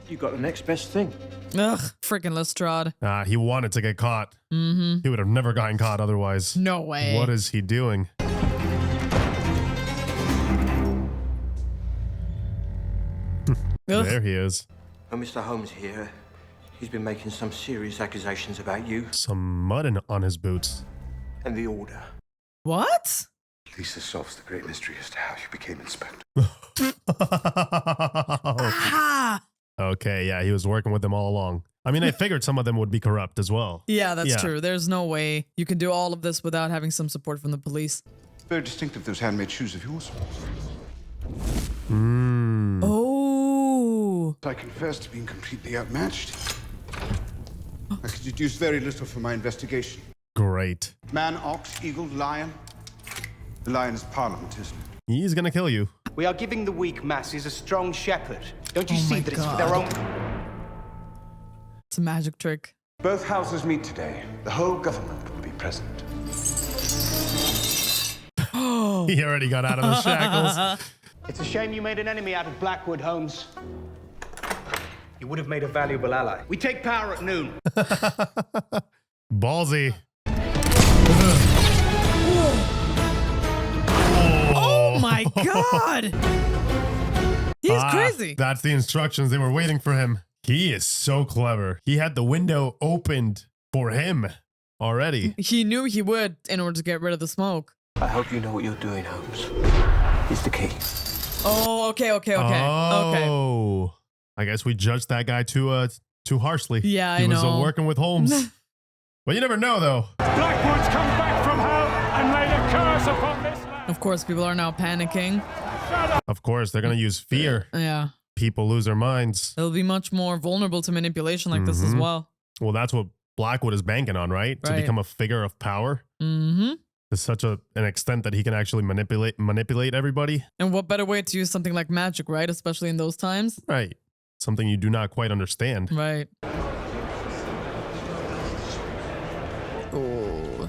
You got the next best thing. Ugh, freaking Lestrade. He wanted to get caught. Mm-hmm. He would have never gotten caught otherwise. No way. What is he doing? There he is. Oh, Mr. Holmes here. He's been making some serious accusations about you Some mud on his boots. and the order. What? Lisa solves the great mystery as to how you became inspector. Ah! Okay, yeah, he was working with them all along. I mean, I figured some of them would be corrupt as well. Yeah, that's true. There's no way you can do all of this without having some support from the police. Very distinctive, those handmade shoes of yours. Oh. I confess to being completely outmatched. I could deduce very little from my investigation. Great. Man, ox, eagle, lion. The lion is Parliament, isn't it? He's gonna kill you. We are giving the weak masses a strong shepherd. Don't you Oh see my that it's for God. their own... It's a magic trick. Both houses meet today. The whole government will be present. He already got out of the shackles. It's a shame you made an enemy out of Blackwood, Holmes. You would have made a valuable ally. We take power at noon. Ballsy. Oh my God. He's crazy. That's the instructions. They were waiting for him. He is so clever. He had the window opened for him already. He knew he would in order to get rid of the smoke. I hope you know what you're doing, Holmes. It's the key. Oh, okay. Okay. Oh, I guess we judged that guy too harshly. Yeah, I he was know. working with Holmes. But you never know, though. Blackwood's come back from hell and laid a curse upon this land. Of course, people are now panicking. Of course, they're gonna use fear. Yeah. People lose their minds. They'll be much more vulnerable to manipulation like this as well. Well, that's what Blackwood is banking on, right? To Right. become a figure of power. Mm-hmm. to such an extent that he can actually manipulate everybody. And what better way to use something like magic, right? Especially in those times. Right. Something you do not quite understand. Right.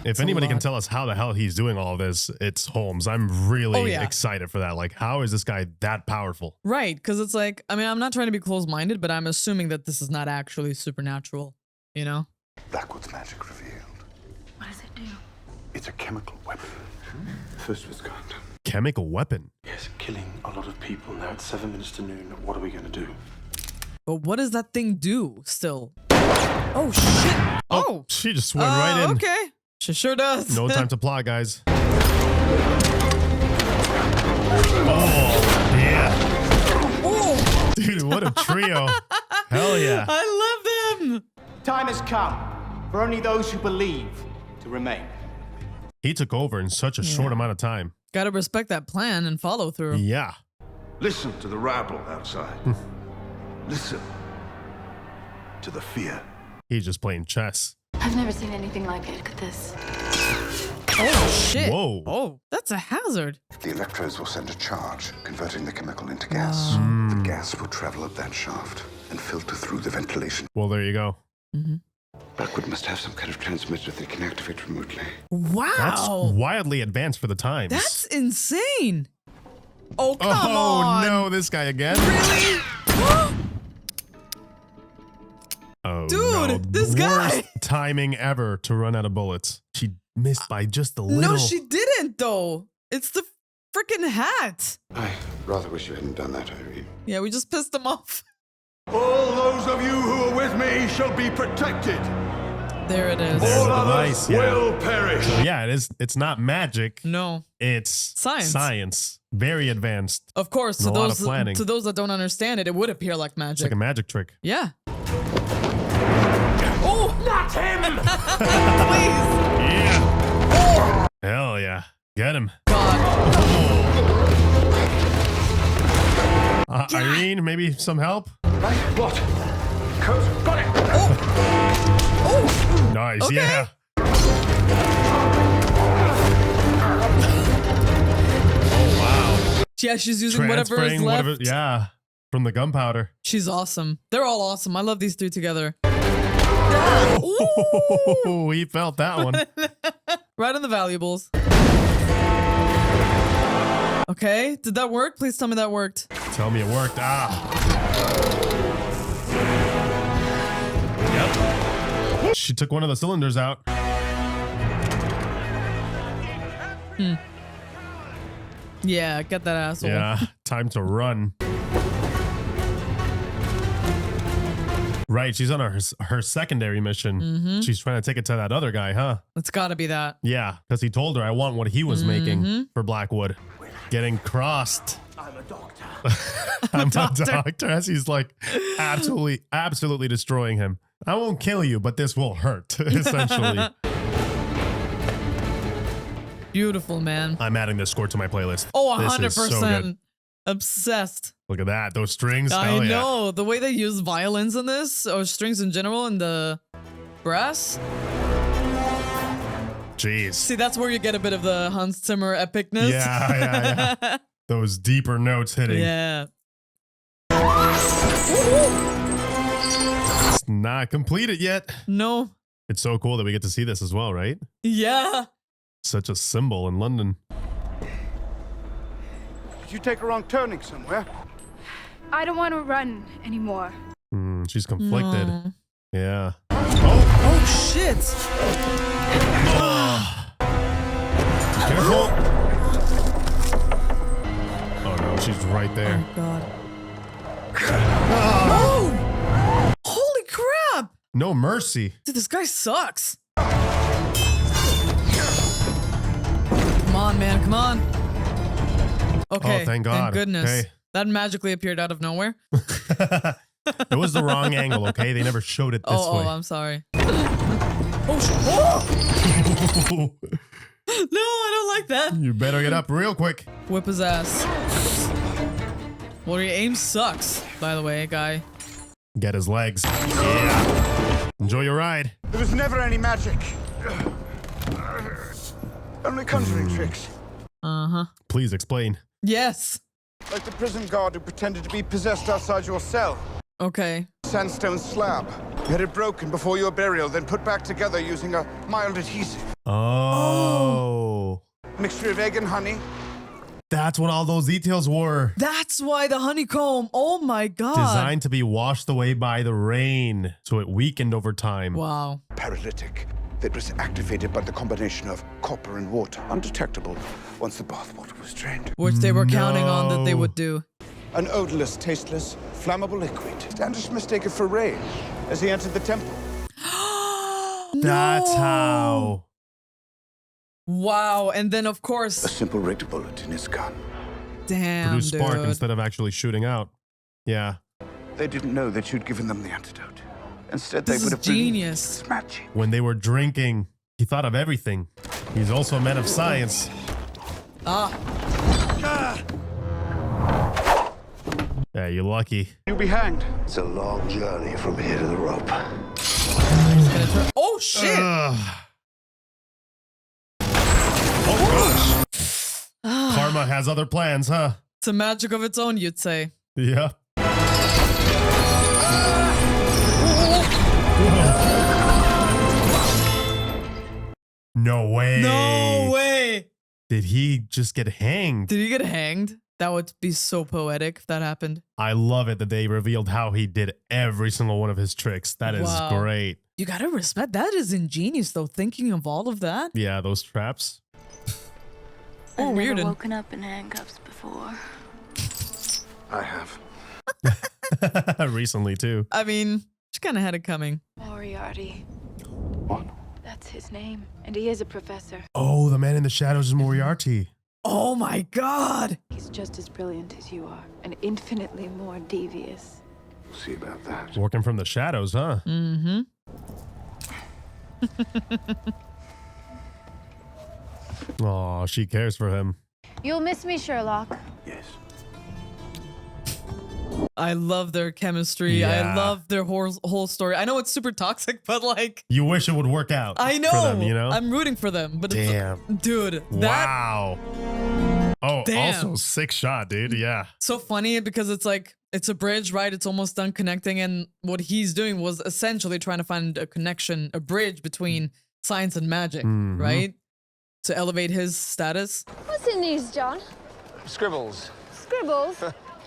If anybody can tell us how the hell he's doing all of this, it's Holmes. I'm really yeah. excited for that. Like, how is this guy that powerful? Right, because it's like, I mean, I'm not trying to be closed-minded, but I'm assuming that this is not actually supernatural, you know? Blackwood's magic revealed. What does it do? It's a chemical weapon. First with God. Chemical weapon? Yes, killing a lot of people. Now it's 7 minutes to noon. What are we going to do? But what does that thing do still? Oh, shit. Oh. She just went right in. Okay. She sure does. No time to plot, guys. Oh, yeah. Oh. Dude, what a trio. Hell yeah. I love them. Time has come for only those who believe to remain. He took over in such a short amount of time. Gotta respect that plan and follow through. Yeah. Listen to the rabble outside. Listen to the fear. He's just playing chess. I've never seen anything like it. Look at this. Oh, shit. Whoa. Oh, that's a hazard. The electrodes will send a charge, converting the chemical into gas. The gas will travel up that shaft and filter through the ventilation. Well, there you go. Blackwood must have some kind of transmitter that can activate remotely. Wow. That's wildly advanced for the times. That's insane. Oh, come on. Oh, no, this guy again? Really? Oh, Dude, no. this guy. Worst timing ever to run out of bullets. She missed by just a little. No, she didn't, though. It's the freaking hat. I rather wish you hadn't done that, Irene. Yeah, we just pissed him off. All those of you who are with me shall be protected. There it is. There's All the others device, yeah. will perish. So yeah, it's not magic. No. It's Science. Science. Very advanced. Of course, And to a lot of planning. those that don't understand it, it would appear like It's magic. like a magic trick. Yeah. Oh, Not him! please. Yeah. Hell yeah. Get him. Irene, maybe some help? Right? What? Coat. Got it. Oh. Nice. Okay. Yeah. Oh, wow. Yeah, she's using whatever is Transferring left. yeah. From the gunpowder. She's awesome. They're all awesome. I love these three together. Ooh, he felt that one. Right on the valuables. Okay, did that work? Please tell me that worked. Tell me it worked. Ah. Yep. She took one of the cylinders out. Yeah, get that asshole. Yeah, time to run. Right, she's on her secondary mission. She's trying to take it to that other guy, huh? It's gotta be that. Yeah, because he told her, I want what he was making for Blackwood. Getting crossed. I'm a doctor. I'm a doctor. As he's like absolutely destroying him. I won't kill you, but this will hurt, essentially. Beautiful, man. I'm adding this score to my playlist. Oh, This is so 100%. good. Obsessed. Look at that. Those strings. I Hell yeah. know. The way they use violins in this, or strings in general, and the brass. Jeez. See, that's where you get a bit of the Hans Zimmer epicness. Yeah. Those deeper notes hitting. Yeah. It's not completed yet. No. It's so cool that we get to see this as well, right? Yeah. Such a symbol in London. Did you take a wrong turning somewhere? I don't want to run anymore. She's conflicted. No. Yeah. Oh, shit. Careful. Oh no, she's right there. Oh, God. Oh! Holy crap! No mercy. Dude, this guy sucks. Come on, man. Come on. Okay. Oh, thank God. Thank goodness. Okay. That magically appeared out of nowhere. It was the wrong angle, okay? They never showed it this way. Oh, I'm sorry. Oh! No, I don't like that. You better get up real quick. Whip his ass. Well, your aim sucks, by the way, guy. Get his legs. Yeah. Enjoy your ride. There was never any magic. Only conjuring tricks. Please explain. Yes. Like the prison guard who pretended to be possessed outside your cell. Okay. Sandstone slab. You had it broken before your burial, then put back together using a mild adhesive. Oh. Mixture of egg and honey. That's what all those details were. That's why the honeycomb. Oh my God. Designed to be washed away by the rain, so it weakened over time. Wow. Paralytic that was activated by the combination of copper and water. Undetectable once the bathwater was drained. Which they were counting on that they would do. An odorless, tasteless, flammable liquid. Standish mistaken for rain as he entered the temple. That's how. Wow. And then, of course, A simple rigged bullet in his gun. damn, Produce dude. spark instead of actually shooting out. Yeah. They didn't know that you'd given them the antidote. Instead, This they would is have believed genius. it's magic. When they were drinking, he thought of everything. He's also a man of science. Yeah, you're lucky. You'll be hanged. It's a long journey from here to the rope. Oh, shit. Oh, gosh. Karma has other plans, huh? It's a magic of its own, you'd say. Yeah. No way. No way. Did he just get hanged? Did he get hanged? That would be so poetic if that happened. I love it that they revealed how he did every single one of his tricks. That is Wow. great. You gotta respect. That is ingenious, though, thinking of all of that. Yeah, those traps. Oh, I've weird. never woken up in handcuffs before. I have. Recently, too. I mean, she kind of had it coming. Moriarty. What? That's his name. And he is a professor. Oh, the man in the shadows is Moriarty. Oh my God. He's just as brilliant as you are, and infinitely more devious. We'll see about that. Working from the shadows, huh? Mm-hmm. Oh, she cares for him. You'll miss me, Sherlock. Yes. I love their chemistry. I Yeah. love their whole story. I know it's super toxic, but like, You wish it would work out. I know. For them, you know? I'm rooting for them, but Damn. it's, dude, that Wow. Oh, Damn. also sick shot, dude. Yeah. so funny because it's like it's a bridge, right? It's almost done connecting, and what he's doing was essentially trying to find a connection, a bridge between science and magic, Mhm. right? To elevate his status. What's in these, John? Scribbles. Scribbles?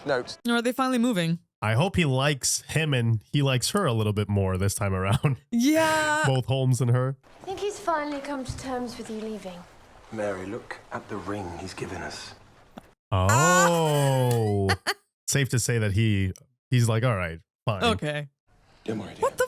Notes. Or are they finally moving? I hope he likes him and he likes her a little bit more this time around. Yeah. Both Holmes and her. I think he's finally come to terms with you leaving. Mary, look at the ring he's given us. Oh. Safe to say that he's like, all right, fine. Okay. Don't worry, dear. What the?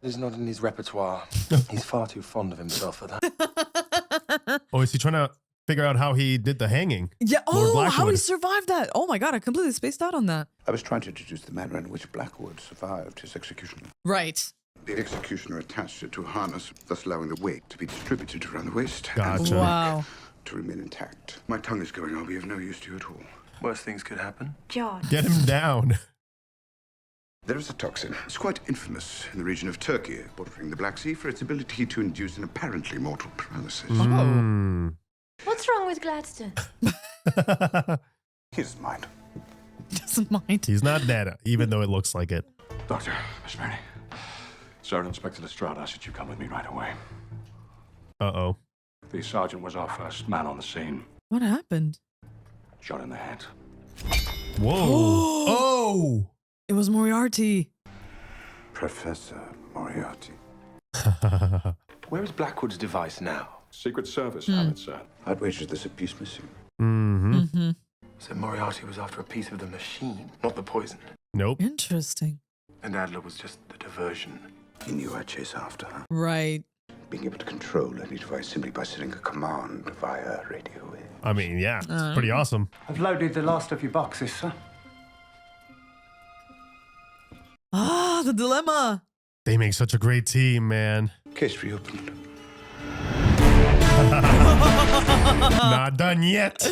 This is not in his repertoire. He's far too fond of himself for that. Oh, is he trying to figure out how he did the hanging? Yeah. Lord Oh, how he Blackwood. survived that? Oh my God, I completely spaced out on that. I was trying to deduce the manner in which Blackwood survived his execution. Right. The executioner attached it to a harness, thus allowing the weight to be distributed around the waist Gotcha. and the neck Wow. to remain intact. My tongue is going. I'll be of no use to you at all. Worst things could happen. John. Get him down. There is a toxin. It's quite infamous in the region of Turkey, bordering the Black Sea, for its ability to induce an apparently mortal paralysis. Mm. What's wrong with Gladstone? He doesn't mind. Doesn't mind. He's not dead, even though it looks like it. Doctor, Miss Mary. Sergeant Inspector Lestrade asked that you come with me right away. Uh-oh. The sergeant was our first man on the scene. What happened? Shot in the head. Whoa. Oh. It was Moriarty. Professor Moriarty. Where is Blackwood's device now? Secret Service have it, sir. I'd wager there's a piece missing. Mm-hmm. Mm-hmm. So Moriarty was after a piece of the machine, not the poison. Nope. Interesting. And Adler was just the diversion. He knew I'd chase after her. Right. Being able to control any device simply by sending a command via radio wave. I mean, yeah, it's pretty awesome. I've loaded the last of your boxes, sir. Ah, the dilemma. They make such a great team, man. Case reopened. Not done yet.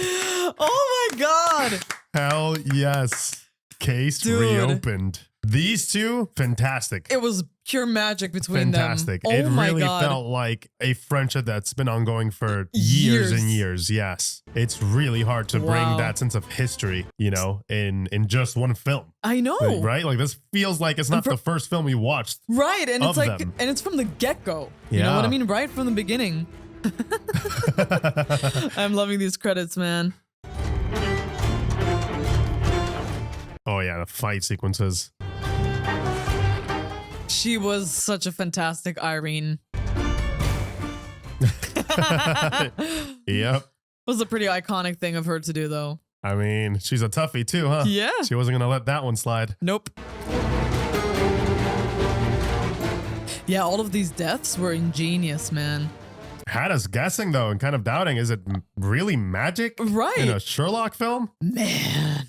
Oh my God. Hell yes. Case Dude. reopened. These two, fantastic. It was pure magic between Fantastic. them. Oh It my really God. felt like a friendship that's been ongoing for years and years. Yes. It's really hard to bring Wow. that sense of history, you know, in just one film. I know. Right? Like this feels like it's not the first film we watched. Right, and it's of like, them. and it's from the get-go. You know what I Yeah. mean? Right from the beginning. I'm loving these credits, man. Oh yeah, the fight sequences. She was such a fantastic Irene. Yep. Was a pretty iconic thing of her to do, though. I mean, she's a toughie too, huh? Yeah. She wasn't gonna let that one slide. Nope. Yeah, all of these deaths were ingenious, man. Had us guessing though, and kind of doubting, is it really magic? Right. In a Sherlock film? Man.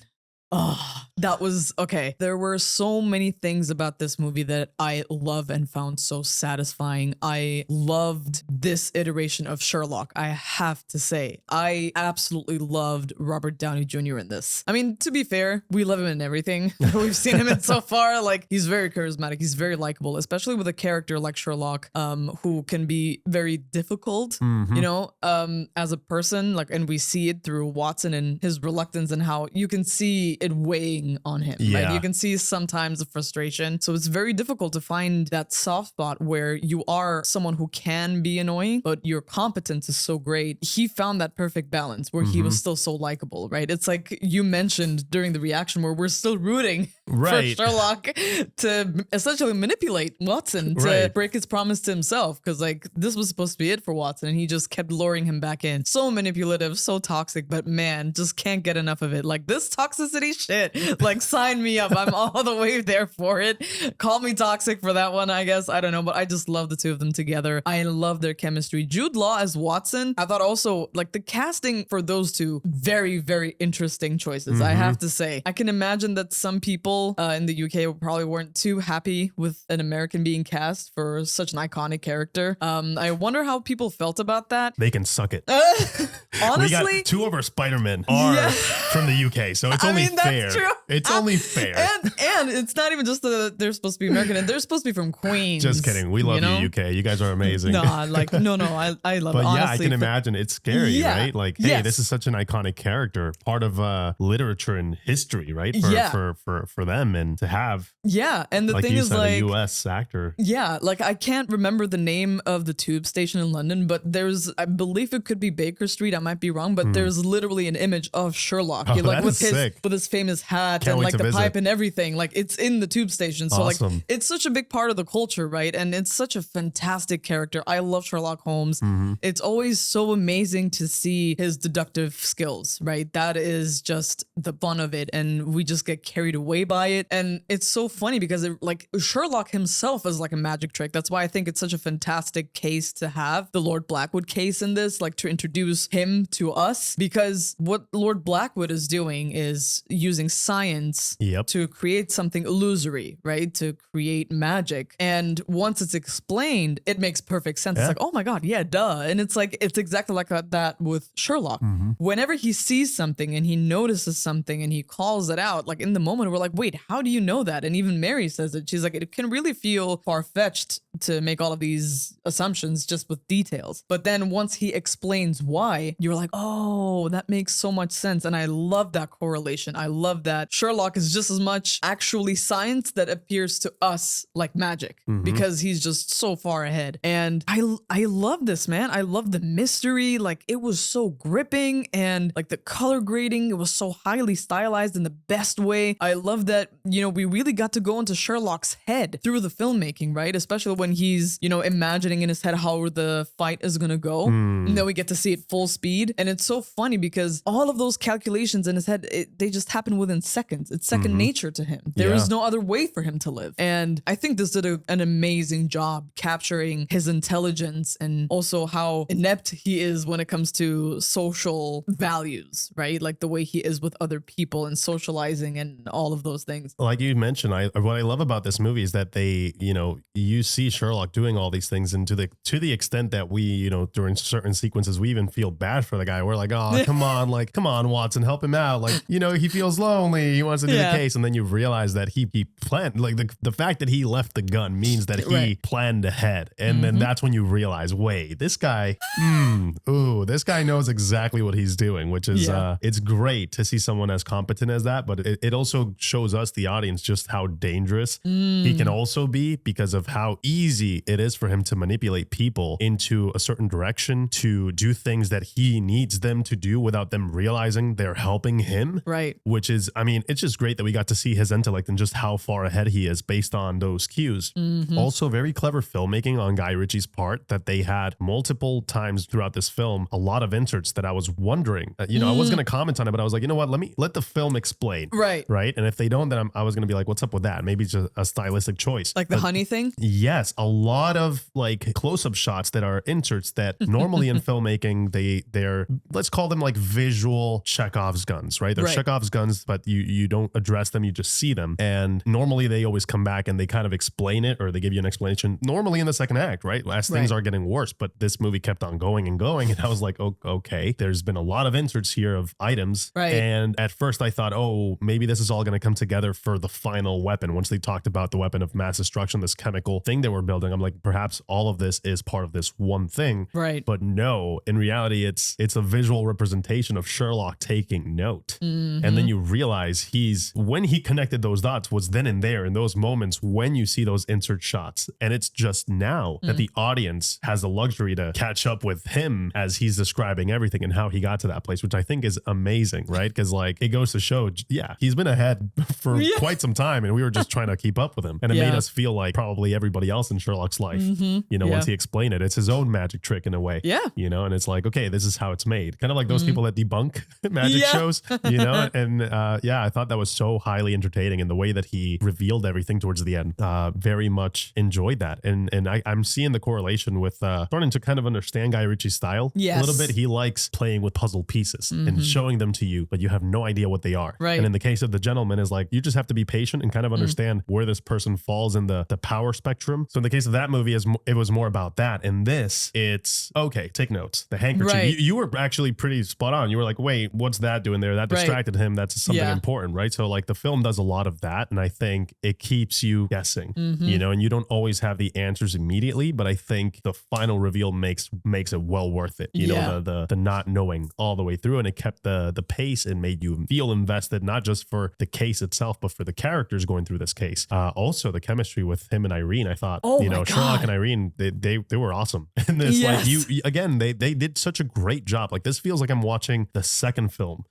Oh, that was okay. There were so many things about this movie that I love and found so satisfying. I loved this iteration of Sherlock. I have to say, I absolutely loved Robert Downey Jr. in this. I mean, to be fair, we love him in everything that we've seen him in so far. Like, he's very charismatic. He's very likable, especially with a character like Sherlock, who can be very difficult, you know, as a person. Like, and we see it through Watson and his reluctance and how you can see it weighing on him. Yeah. Right? You can see sometimes the frustration. So it's very difficult to find that soft spot where you are someone who can be annoying, but your competence is so great. He found that perfect balance where he was still so likable, right? It's like you mentioned during the reaction where we're still rooting for Sherlock to essentially manipulate Watson to break his promise to himself. Cause like this was supposed to be it for Watson and he just kept luring him back in. So manipulative, so toxic, but man, just can't get enough of it. Like this toxicity shit, like sign me up. I'm all the way there for it. Call me toxic for that one, I guess. I don't know, but I just love the two of them together. I love their chemistry. Jude Law as Watson, I thought also like the casting for those two, very, very interesting choices. I have to say, I can imagine that some people in the UK probably weren't too happy with an American being cast for such an iconic character. I wonder how people felt about that. They can suck it. Honestly, we got two of our Spider-Men are from the UK, so it's only fair. True. It's only fair. And it's not even just that they're supposed to be American, and they're supposed to be from Queens. Just kidding. We love you, UK. You guys are amazing. No, like no, I love it. But Honestly, yeah, I can imagine it's scary, right? Like, hey, this is such an iconic character, part of literature and history, right? For them, and to have and the like thing you is said, like a US actor. Yeah, like I can't remember the name of the tube station in London, but there's, I believe it could be Baker Street. I might be wrong, but there's literally an image of Sherlock, like with his famous hat and like the pipe and everything. Like it's in the tube station, so like it's such a big part of the culture, right? And it's such a fantastic character. I love Sherlock Holmes. It's always so amazing to see his deductive skills, right? That is just the fun of it, and we just get carried away by it. And it's so funny because it, like Sherlock himself is like a magic trick. That's why I think it's such a fantastic case to have the Lord Blackwood case in this, like to introduce him to us, because what Lord Blackwood is doing is using science to create something illusory, right? To create magic. And once it's explained, it makes perfect sense. It's like, oh my God, yeah, duh. And it's like, it's exactly like that with Sherlock. Whenever he sees something and he notices something and he calls it out, like in the moment, we're like, wait, how do you know that? And even Mary says it. She's like, it can really feel far-fetched to make all of these assumptions just with details. But then once he explains why, you're like, oh, that makes so much sense. And I love that correlation. I love that Sherlock is just as much actually science that appears to us like magic, because he's just so far ahead. And I love this, man. I love the mystery. Like it was so gripping, and like the color grading, it was so highly stylized in the best way. I love that, you know, we really got to go into Sherlock's head through the filmmaking, right? Especially when he's, you know, imagining in his head how the fight is gonna go. And then we get to see it full speed. And it's so funny because all of those calculations in his head, they just happen within seconds. It's second nature to him. There is no other way for him to live. And I think this did an amazing job capturing his intelligence and also how inept he is when it comes to social values, right? Like the way he is with other people and socializing and all of those those things. Like you mentioned, what I love about this movie is that they, you see Sherlock doing all these things, and to the extent that we, during certain sequences, we even feel bad for the guy. We're like, oh, come on, Watson, help him out. Like, he feels lonely. He wants to do the case. And then you realize that he planned, like the fact that he left the gun means that he planned ahead. And then that's when you realize, wait, this guy, this guy knows exactly what he's doing, which is, it's great to see someone as competent as that. But it also shows us, the audience, just how dangerous he can also be, because of how easy it is for him to manipulate people into a certain direction, to do things that he needs them to do without them realizing they're helping him. Right. Which is, it's just great that we got to see his intellect and just how far ahead he is based on those cues. Also, very clever filmmaking on Guy Ritchie's part, that they had multiple times throughout this film a lot of inserts that I was wondering, I was going to comment on it, but I was like, you know what, let the film explain. Right. And if they don't, then I was going to be like, what's up with that? Maybe it's just a stylistic choice. Like the honey thing? Yes. A lot of like close-up shots that are inserts that normally in filmmaking, they're, let's call them like visual Chekhov's guns, right? They're Chekhov's guns, but you don't address them, you just see them. And normally they always come back and they kind of explain it, or they give you an explanation, normally in the second act, right? As things are getting worse. But this movie kept on going and going. And I was like, oh, okay, there's been a lot of inserts here of items. Right. And at first I thought, oh, maybe this is all going to come together for the final weapon. Once they talked about the weapon of mass destruction, this chemical thing they were building, I'm like, perhaps all of this is part of this one thing. Right. But no, in reality, it's a visual representation of Sherlock taking note. And then you realize when he connected those dots was then and there in those moments when you see those insert shots. And it's just now that the audience has the luxury to catch up with him as he's describing everything and how he got to that place, which I think is amazing, right? Because like it goes to show, he's been ahead for quite some time, and we were just trying to keep up with him. And it made us feel like probably everybody else in Sherlock's life, once he explained it, it's his own magic trick in a way. Yeah. And it's like, okay, this is how it's made. Kind of like those people that debunk magic shows, and I thought that was so highly entertaining, and the way that he revealed everything towards the end, very much enjoyed that. And I'm seeing the correlation with starting to kind of understand Guy Ritchie's style a little bit. He likes playing with puzzle pieces and showing them to you, but you have no idea what they are. Right. And in the case of The Gentleman, is like, you just have to be patient and kind of understand where this person falls in the power spectrum. So in the case of that movie, it was more about that. In this, it's, okay, take notes. The handkerchief. Right. You were actually pretty spot on. You were like, wait, what's that doing there? That distracted him. That's something important, right? So like the film does a lot of that, and I think it keeps you guessing, and you don't always have the answers immediately, but I think the final reveal makes it well worth it. The not knowing all the way through, and it kept the pace and made you feel invested, not just for the case itself, but for the characters going through this case. Also the chemistry with him and Irene, I thought, Sherlock and Irene, they were awesome in this. Like they did such a great job. Like this feels like I'm watching the second film,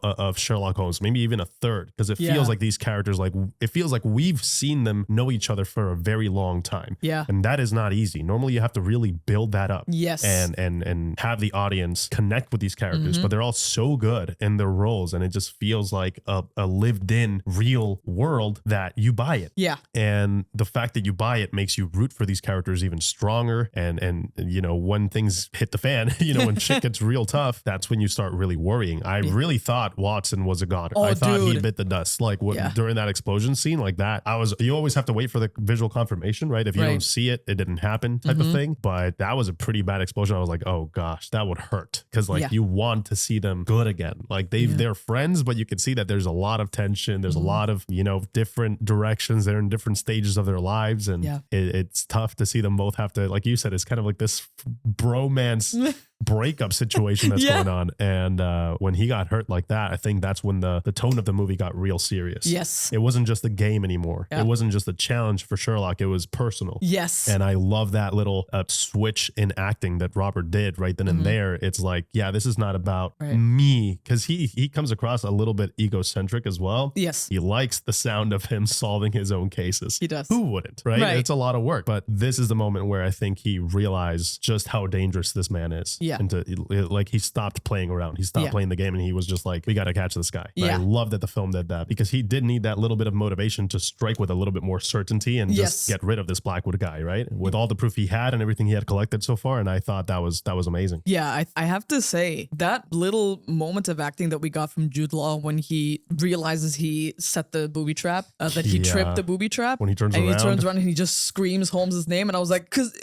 of Sherlock Holmes, maybe even a third, because it feels like these characters, like it feels like we've seen them know each other for a very long time. Yeah. And that is not easy. Normally you have to really build that up. Yes. And have the audience connect with these characters, but they're all so good in their roles, and it just feels like a lived in real world that you buy it. Yeah. And the fact that you buy it makes you root for these characters even stronger. And when things hit the fan, when shit gets real tough, that's when you start really worrying. I really thought Watson was a goner. I thought he bit the dust. Like during that explosion scene like that, you always have to wait for the visual confirmation, right? If you don't see it, it didn't happen type of thing. But that was a pretty bad explosion. I was like, oh gosh, that would hurt. Because you want to see them good again. Like they're friends, but you can see that there's a lot of tension. There's a lot of, different directions. They're in different stages of their lives. And it's tough to see them both have to, like you said, it's kind of like this bromance breakup situation that's going on. And when he got hurt like that, I think that's when the tone of the movie got real serious. Yes. It wasn't just a game anymore. It wasn't just a challenge for Sherlock. It was personal. Yes. And I love that little switch in acting that Robert did right then and there. It's like, this is not about me, because he comes across a little bit egocentric as well. Yes. He likes the sound of him solving his own cases. He does. Who wouldn't, right? It's a lot of work. But this is the moment where I think he realized just how dangerous this man is. Yeah. Yeah. Into like he stopped playing around. He stopped playing the game and he was just like, we got to catch this guy. Yeah. I love that the film did that because he did need that little bit of motivation to strike with a little bit more certainty and just get rid of this Blackwood guy, right? With all the proof he had and everything he had collected so far. And I thought that was amazing. Yeah, I have to say that little moment of acting that we got from Jude Law when he realizes he set the booby trap, that he tripped the booby trap. When he turns and around. he turns around and he just screams Holmes's name. And I was like, because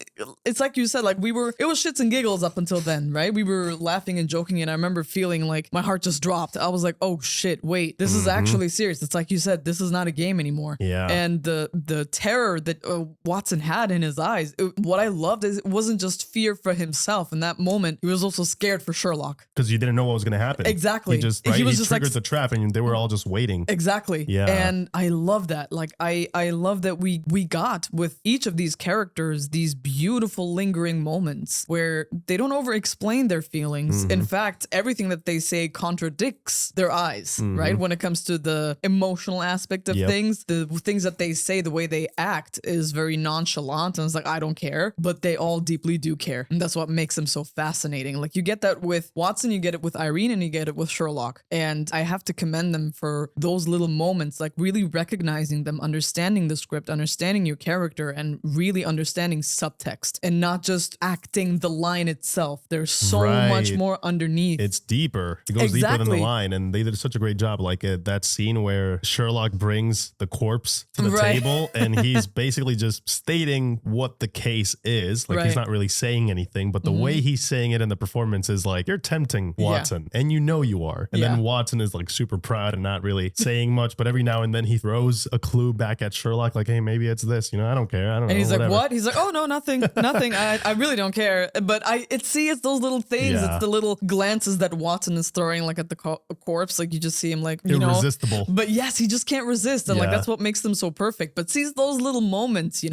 it's like you said, like it was shits and giggles up until then, right? We were laughing and joking. And I remember feeling like my heart just dropped. I was like, oh shit, wait, this is actually serious. It's like you said, this is not a game anymore. Yeah. And the terror that Watson had in his eyes, what I loved is it wasn't just fear for himself. In that moment, he was also scared for Sherlock. Because you didn't know what was going to happen. Exactly. He just, He was just triggered like, the trap and they were all just waiting. Exactly. Yeah. And I love that. Like I love that we got with each of these characters these beautiful lingering moments where they don't over explain their feelings. In fact, everything that they say contradicts their eyes, right? When it comes to the emotional aspect of things, the things that they say, the way they act is very nonchalant and it's like, I don't care, but they all deeply do care. And that's what makes them so fascinating. Like you get that with Watson, you get it with Irene, and you get it with Sherlock. And I have to commend them for those little moments, like really recognizing them, understanding the script, understanding your character, and really understanding subtext and not just acting the line itself. There's so much more underneath. It's deeper. It goes deeper than the line. And they did such a great job. Like that scene where Sherlock brings the corpse to the table and he's basically just stating what the case is. Like he's not really saying anything, but the way he's saying it in the performance is like, you're tempting Watson and you know you are. And then Watson is like super proud and not really saying much, but every now and then he throws a clue back at Sherlock like, hey, maybe it's this, I don't care. I don't know. And he's whatever. like, what? He's like, oh no, nothing. I really don't care. But it's those little things. It's the little glances that Watson is throwing like at the corpse. Like you just see him like, irresistible. But yes, he just can't resist. And like, that's what makes them so perfect. But see those little moments,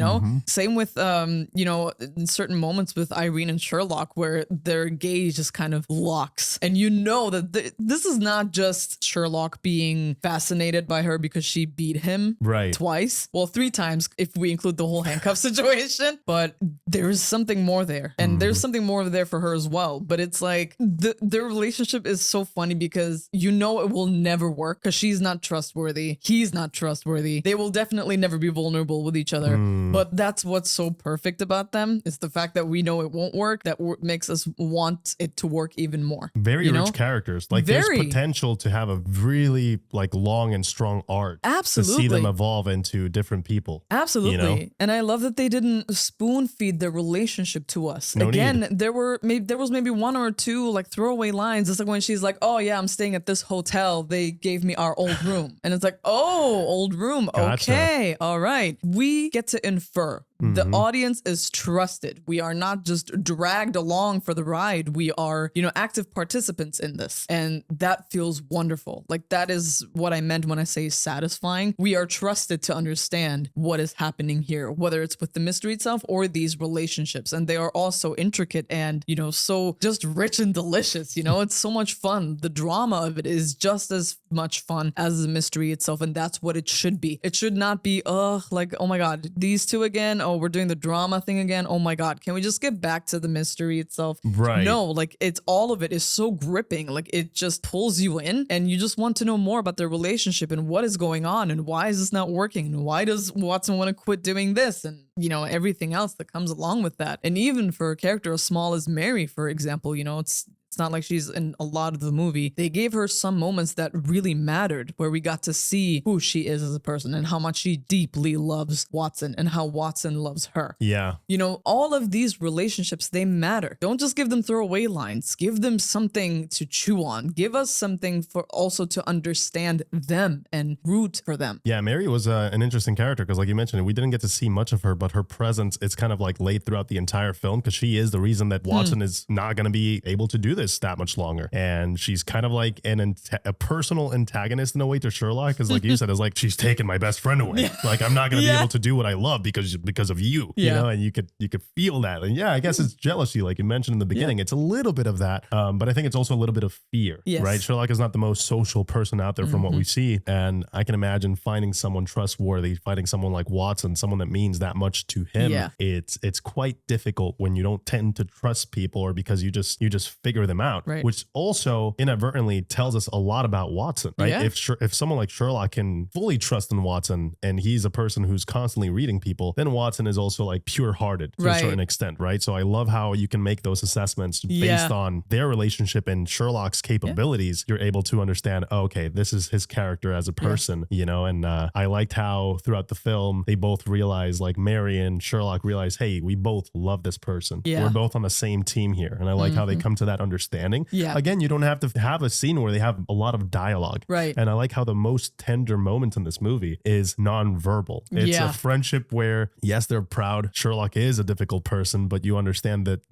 same with, in certain moments with Irene and Sherlock where their gaze just kind of locks. And that this is not just Sherlock being fascinated by her because she beat him twice. Well, 3 times if we include the whole handcuff situation. But there is something more there. And there's something more there for her as well. But it's like their relationship is so funny because it will never work because she's not trustworthy. He's not trustworthy. They will definitely never be vulnerable with each other. But that's what's so perfect about them. It's the fact that we know it won't work that makes us want it to work even more. Very rich characters. Like there's potential to have a really like long and strong arc. Absolutely. To see them evolve into different people. Absolutely. And I love that they didn't spoon feed their relationship to us. No Again, need. there was maybe 1 or 2 like throwaway lines. It's like when she's like, oh yeah, I'm staying at this hotel. They gave me our old room. And it's like, oh, old room. Gotcha. Okay. All right. We get to infer. The audience is trusted. We are not just dragged along for the ride. We are, active participants in this. And that feels wonderful. Like that is what I meant when I say satisfying. We are trusted to understand what is happening here, whether it's with the mystery itself or these relationships. And they are all so intricate and, so just rich and delicious. It's so much fun. The drama of it is just as much fun as the mystery itself. And that's what it should be. It should not be, like, oh my God, these two again. Oh, we're doing the drama thing again. Oh my God, can we just get back to the mystery itself? Right. No, like all of it is so gripping. Like it just pulls you in and you just want to know more about their relationship and what is going on and why is this not working and why does Watson want to quit doing this and everything else that comes along with that. And even for a character as small as Mary, for example, it's not like she's in a lot of the movie. They gave her some moments that really mattered where we got to see who she is as a person and how much she deeply loves Watson and how Watson loves her. Yeah. All of these relationships, they matter. Don't just give them throwaway lines. Give them something to chew on. Give us something for also to understand them and root for them. Yeah, Mary was an interesting character because like you mentioned, we didn't get to see much of her, but her presence, it's kind of like laid throughout the entire film because she is the reason that Watson is not going to be able to do this that much longer. And she's kind of like a personal antagonist in a way to Sherlock, because like you said, it's like she's taken my best friend away. Like I'm not gonna be able to do what I love because of you. You know, and you could feel that. And yeah, I guess it's jealousy, like you mentioned in the beginning. It's a little bit of that, but I think it's also a little bit of fear. Right? Sherlock is not the most social person out there from what we see, and I can imagine finding someone trustworthy, finding someone like Watson, someone that means that much to him. It's quite difficult when you don't tend to trust people, or because you just figure them out, which also inadvertently tells us a lot about Watson, right? If someone like Sherlock can fully trust in Watson, and he's a person who's constantly reading people, then Watson is also like pure-hearted to a certain extent, right? So I love how you can make those assessments based on their relationship and Sherlock's capabilities. You're able to understand, oh, okay, this is his character as a person, you know. And I liked how throughout the film they both realize, like Mary and Sherlock realize, hey, we both love this person. We're both on the same team here. And I like how they come to that understanding. Again, you don't have to have a scene where they have a lot of dialogue. And I like how the most tender moment in this movie is non-verbal. It's a friendship where, yes, they're proud. Sherlock is a difficult person, but you understand that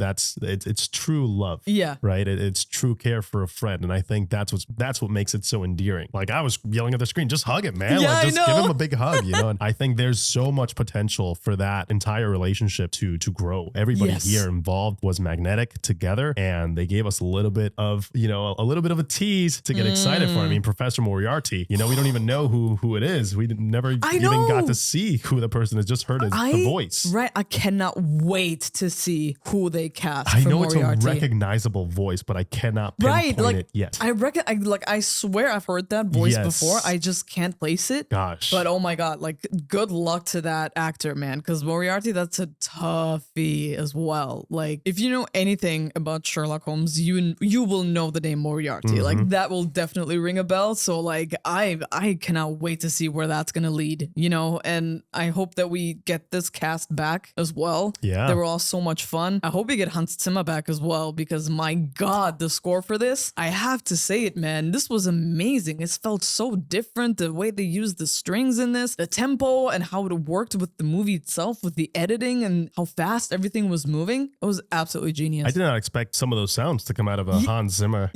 it's true love. Right? It's true care for a friend. And I think that's what makes it so endearing. Like I was yelling at the screen, just hug it, man. Like just give him a big hug, you know? And I think there's so much potential for that entire relationship to grow. Everybody here involved was magnetic together, and they gave us a little bit of a tease to get excited for. I mean, Professor Moriarty, you know, we don't even know who it is. We never even got to see who the person is, just heard the voice. Right. I cannot wait to see who they cast I for know Moriarty. it's a recognizable voice, but I cannot pinpoint it yet. I swear I've heard that voice before. I just can't place it. Gosh. But oh my God, like good luck to that actor, man. Because Moriarty, that's a toughie as well. Like if you know anything about Sherlock Holmes, you will know the name Moriarty. Like that will definitely ring a bell. So like I cannot wait to see where that's gonna lead, you know, and I hope that we get this cast back as well. They were all so much fun. I hope we get Hans Zimmer back as well, because my God, the score for this, I have to say it, man, this was amazing. It felt so different, the way they used the strings in this, the tempo, and how it worked with the movie itself, with the editing and how fast everything was moving. It was absolutely genius. I did not expect some of those sounds to come out of a Hans Zimmer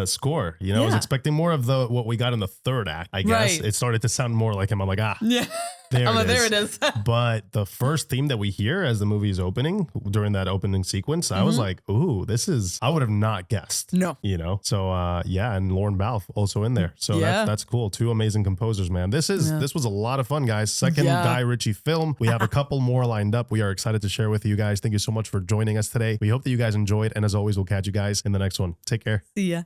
score. You know, I was expecting more of what we got in the third act, I guess. It started to sound more like him. I'm like, there it is. But the first theme that we hear as the movie is opening, during that opening sequence, I was like, ooh, I would have not guessed. No. You know? So and Lorne Balfe also in there. So that's cool. Two amazing composers, man. This was a lot of fun, guys. Second Guy Ritchie film. We have a couple more lined up. We are excited to share with you guys. Thank you so much for joining us today. We hope that you guys enjoyed. And as always, we'll catch you guys in the next one. Take care. See ya.